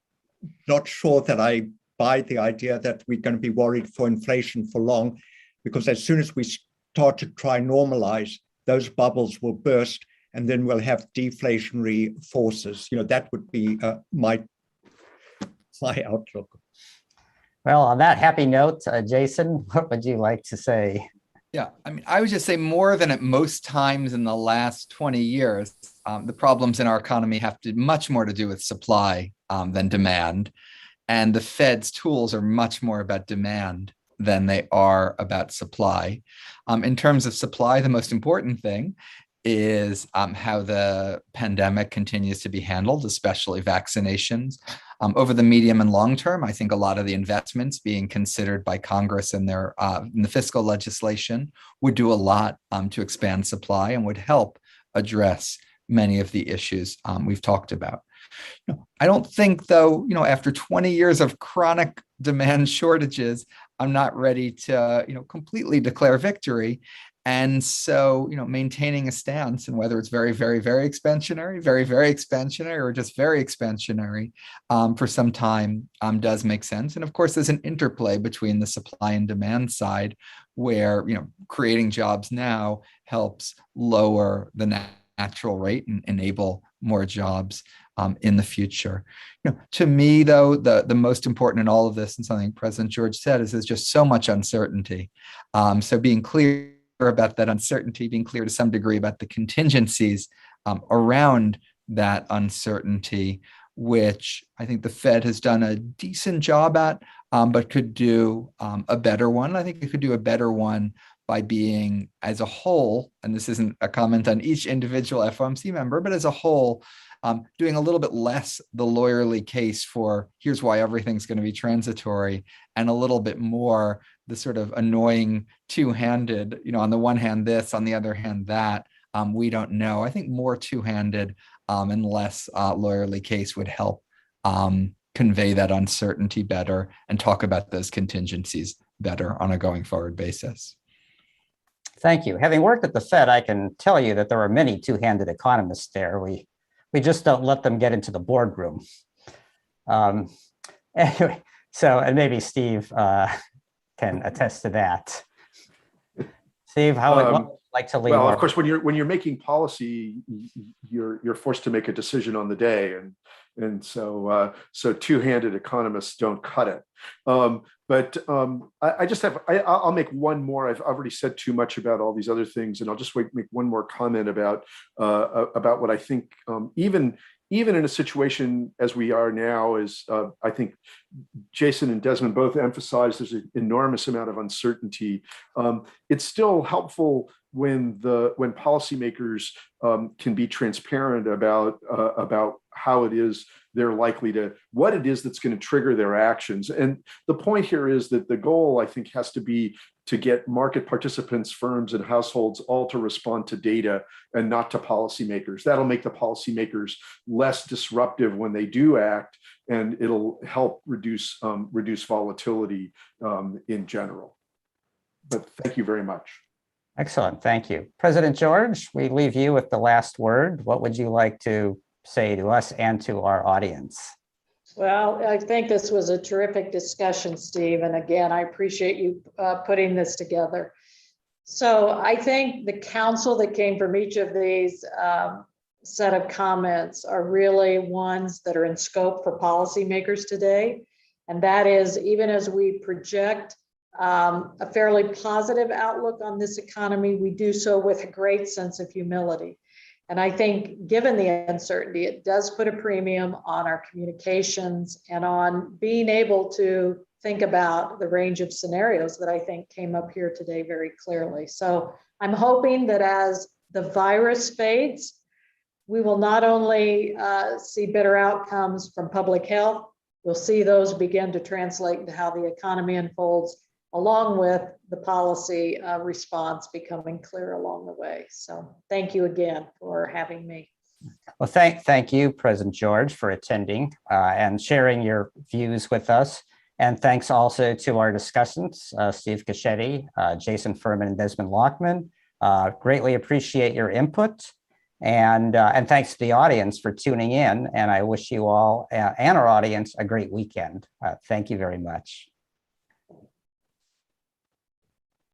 not sure that I buy the idea that we're going to be worried for inflation for long, because as soon as we start to try normalize, those bubbles will burst, and then we'll have deflationary forces. That would be my outlook. Well, on that happy note, Jason, what would you like to say? Yeah, I mean, I would just say more than at most times in the last 20 years, the problems in our economy have much more to do with supply than demand. And the Fed's tools are much more about demand than they are about supply. In terms of supply, the most important thing is how the pandemic continues to be handled, especially vaccinations. Over the medium and long term, I think a lot of the investments being considered by Congress in the fiscal legislation would do a lot to expand supply and would help address many of the issues we've talked about. I don't think, though, after 20 years of chronic demand shortages, I'm not ready to, completely declare victory. And so, maintaining a stance, and whether it's very, very, very expansionary, very, very expansionary, or just very expansionary for some time does make sense. And of course, there's an interplay between the supply and demand side where, creating jobs now helps lower the natural rate and enable more jobs in the future. To me, though, the most important in all of this, and something President George said, is there's just so much uncertainty. So being clear about that uncertainty, being clear to some degree about the contingencies around that uncertainty, which I think the Fed has done a decent job at, but could do a better one. I think it could do a better one by being, as a whole, and this isn't a comment on each individual FOMC member, but as a whole, doing a little bit less the lawyerly case for here's why everything's going to be transitory, and a little bit more the sort of annoying two-handed, on the one hand this, on the other hand that, we don't know. I think more two-handed and less lawyerly case would help convey that uncertainty better and talk about those contingencies better on a going forward basis. Thank you. Having worked at the Fed, I can tell you that there are many two-handed economists there. We just don't let them get into the boardroom. Anyway, so, and maybe Steve can attest to that. Steve, how would you like to lead? Well, of course, when you're making policy, you're forced to make a decision on the day, and so two-handed economists don't cut it. But I just have I'll make one more. I've already said too much about all these other things, and I'll just make one more comment about what I think even in a situation as we are now, is I think Jason and Desmond both emphasized there's an enormous amount of uncertainty. It's still helpful when policymakers can be transparent about how it is they're likely to, what it is that's going to trigger their actions. And the point here is that the goal, I think, has to be to get market participants, firms, and households all to respond to data and not to policymakers. That'll make the policymakers less disruptive when they do act, and it'll help reduce volatility in general. But thank you very much. Excellent, thank you. President George, we leave you with the last word. What would you like to say to us and to our audience? Well, I think this was a terrific discussion, Steve. And again, I appreciate you putting this together. So I think the counsel that came from each of these set of comments are really ones that are in scope for policymakers today. And that is, even as we project a fairly positive outlook on this economy, we do so with a great sense of humility. And I think given the uncertainty, it does put a premium on our communications and on being able to think about the range of scenarios that I think came up here today very clearly. So I'm hoping that as the virus fades, we will not only see better outcomes from public health, we'll see those begin to translate into how the economy unfolds, along with the policy response becoming clear along the way. So thank you again for having me. Well, thank you, President George, for attending and sharing your views with us. And thanks also to our discussants, Steve Cecchetti, Jason Furman, and Desmond Lachman. Greatly appreciate your input. And thanks to the audience for tuning in. And I wish you all and our audience a great weekend. Thank you very much.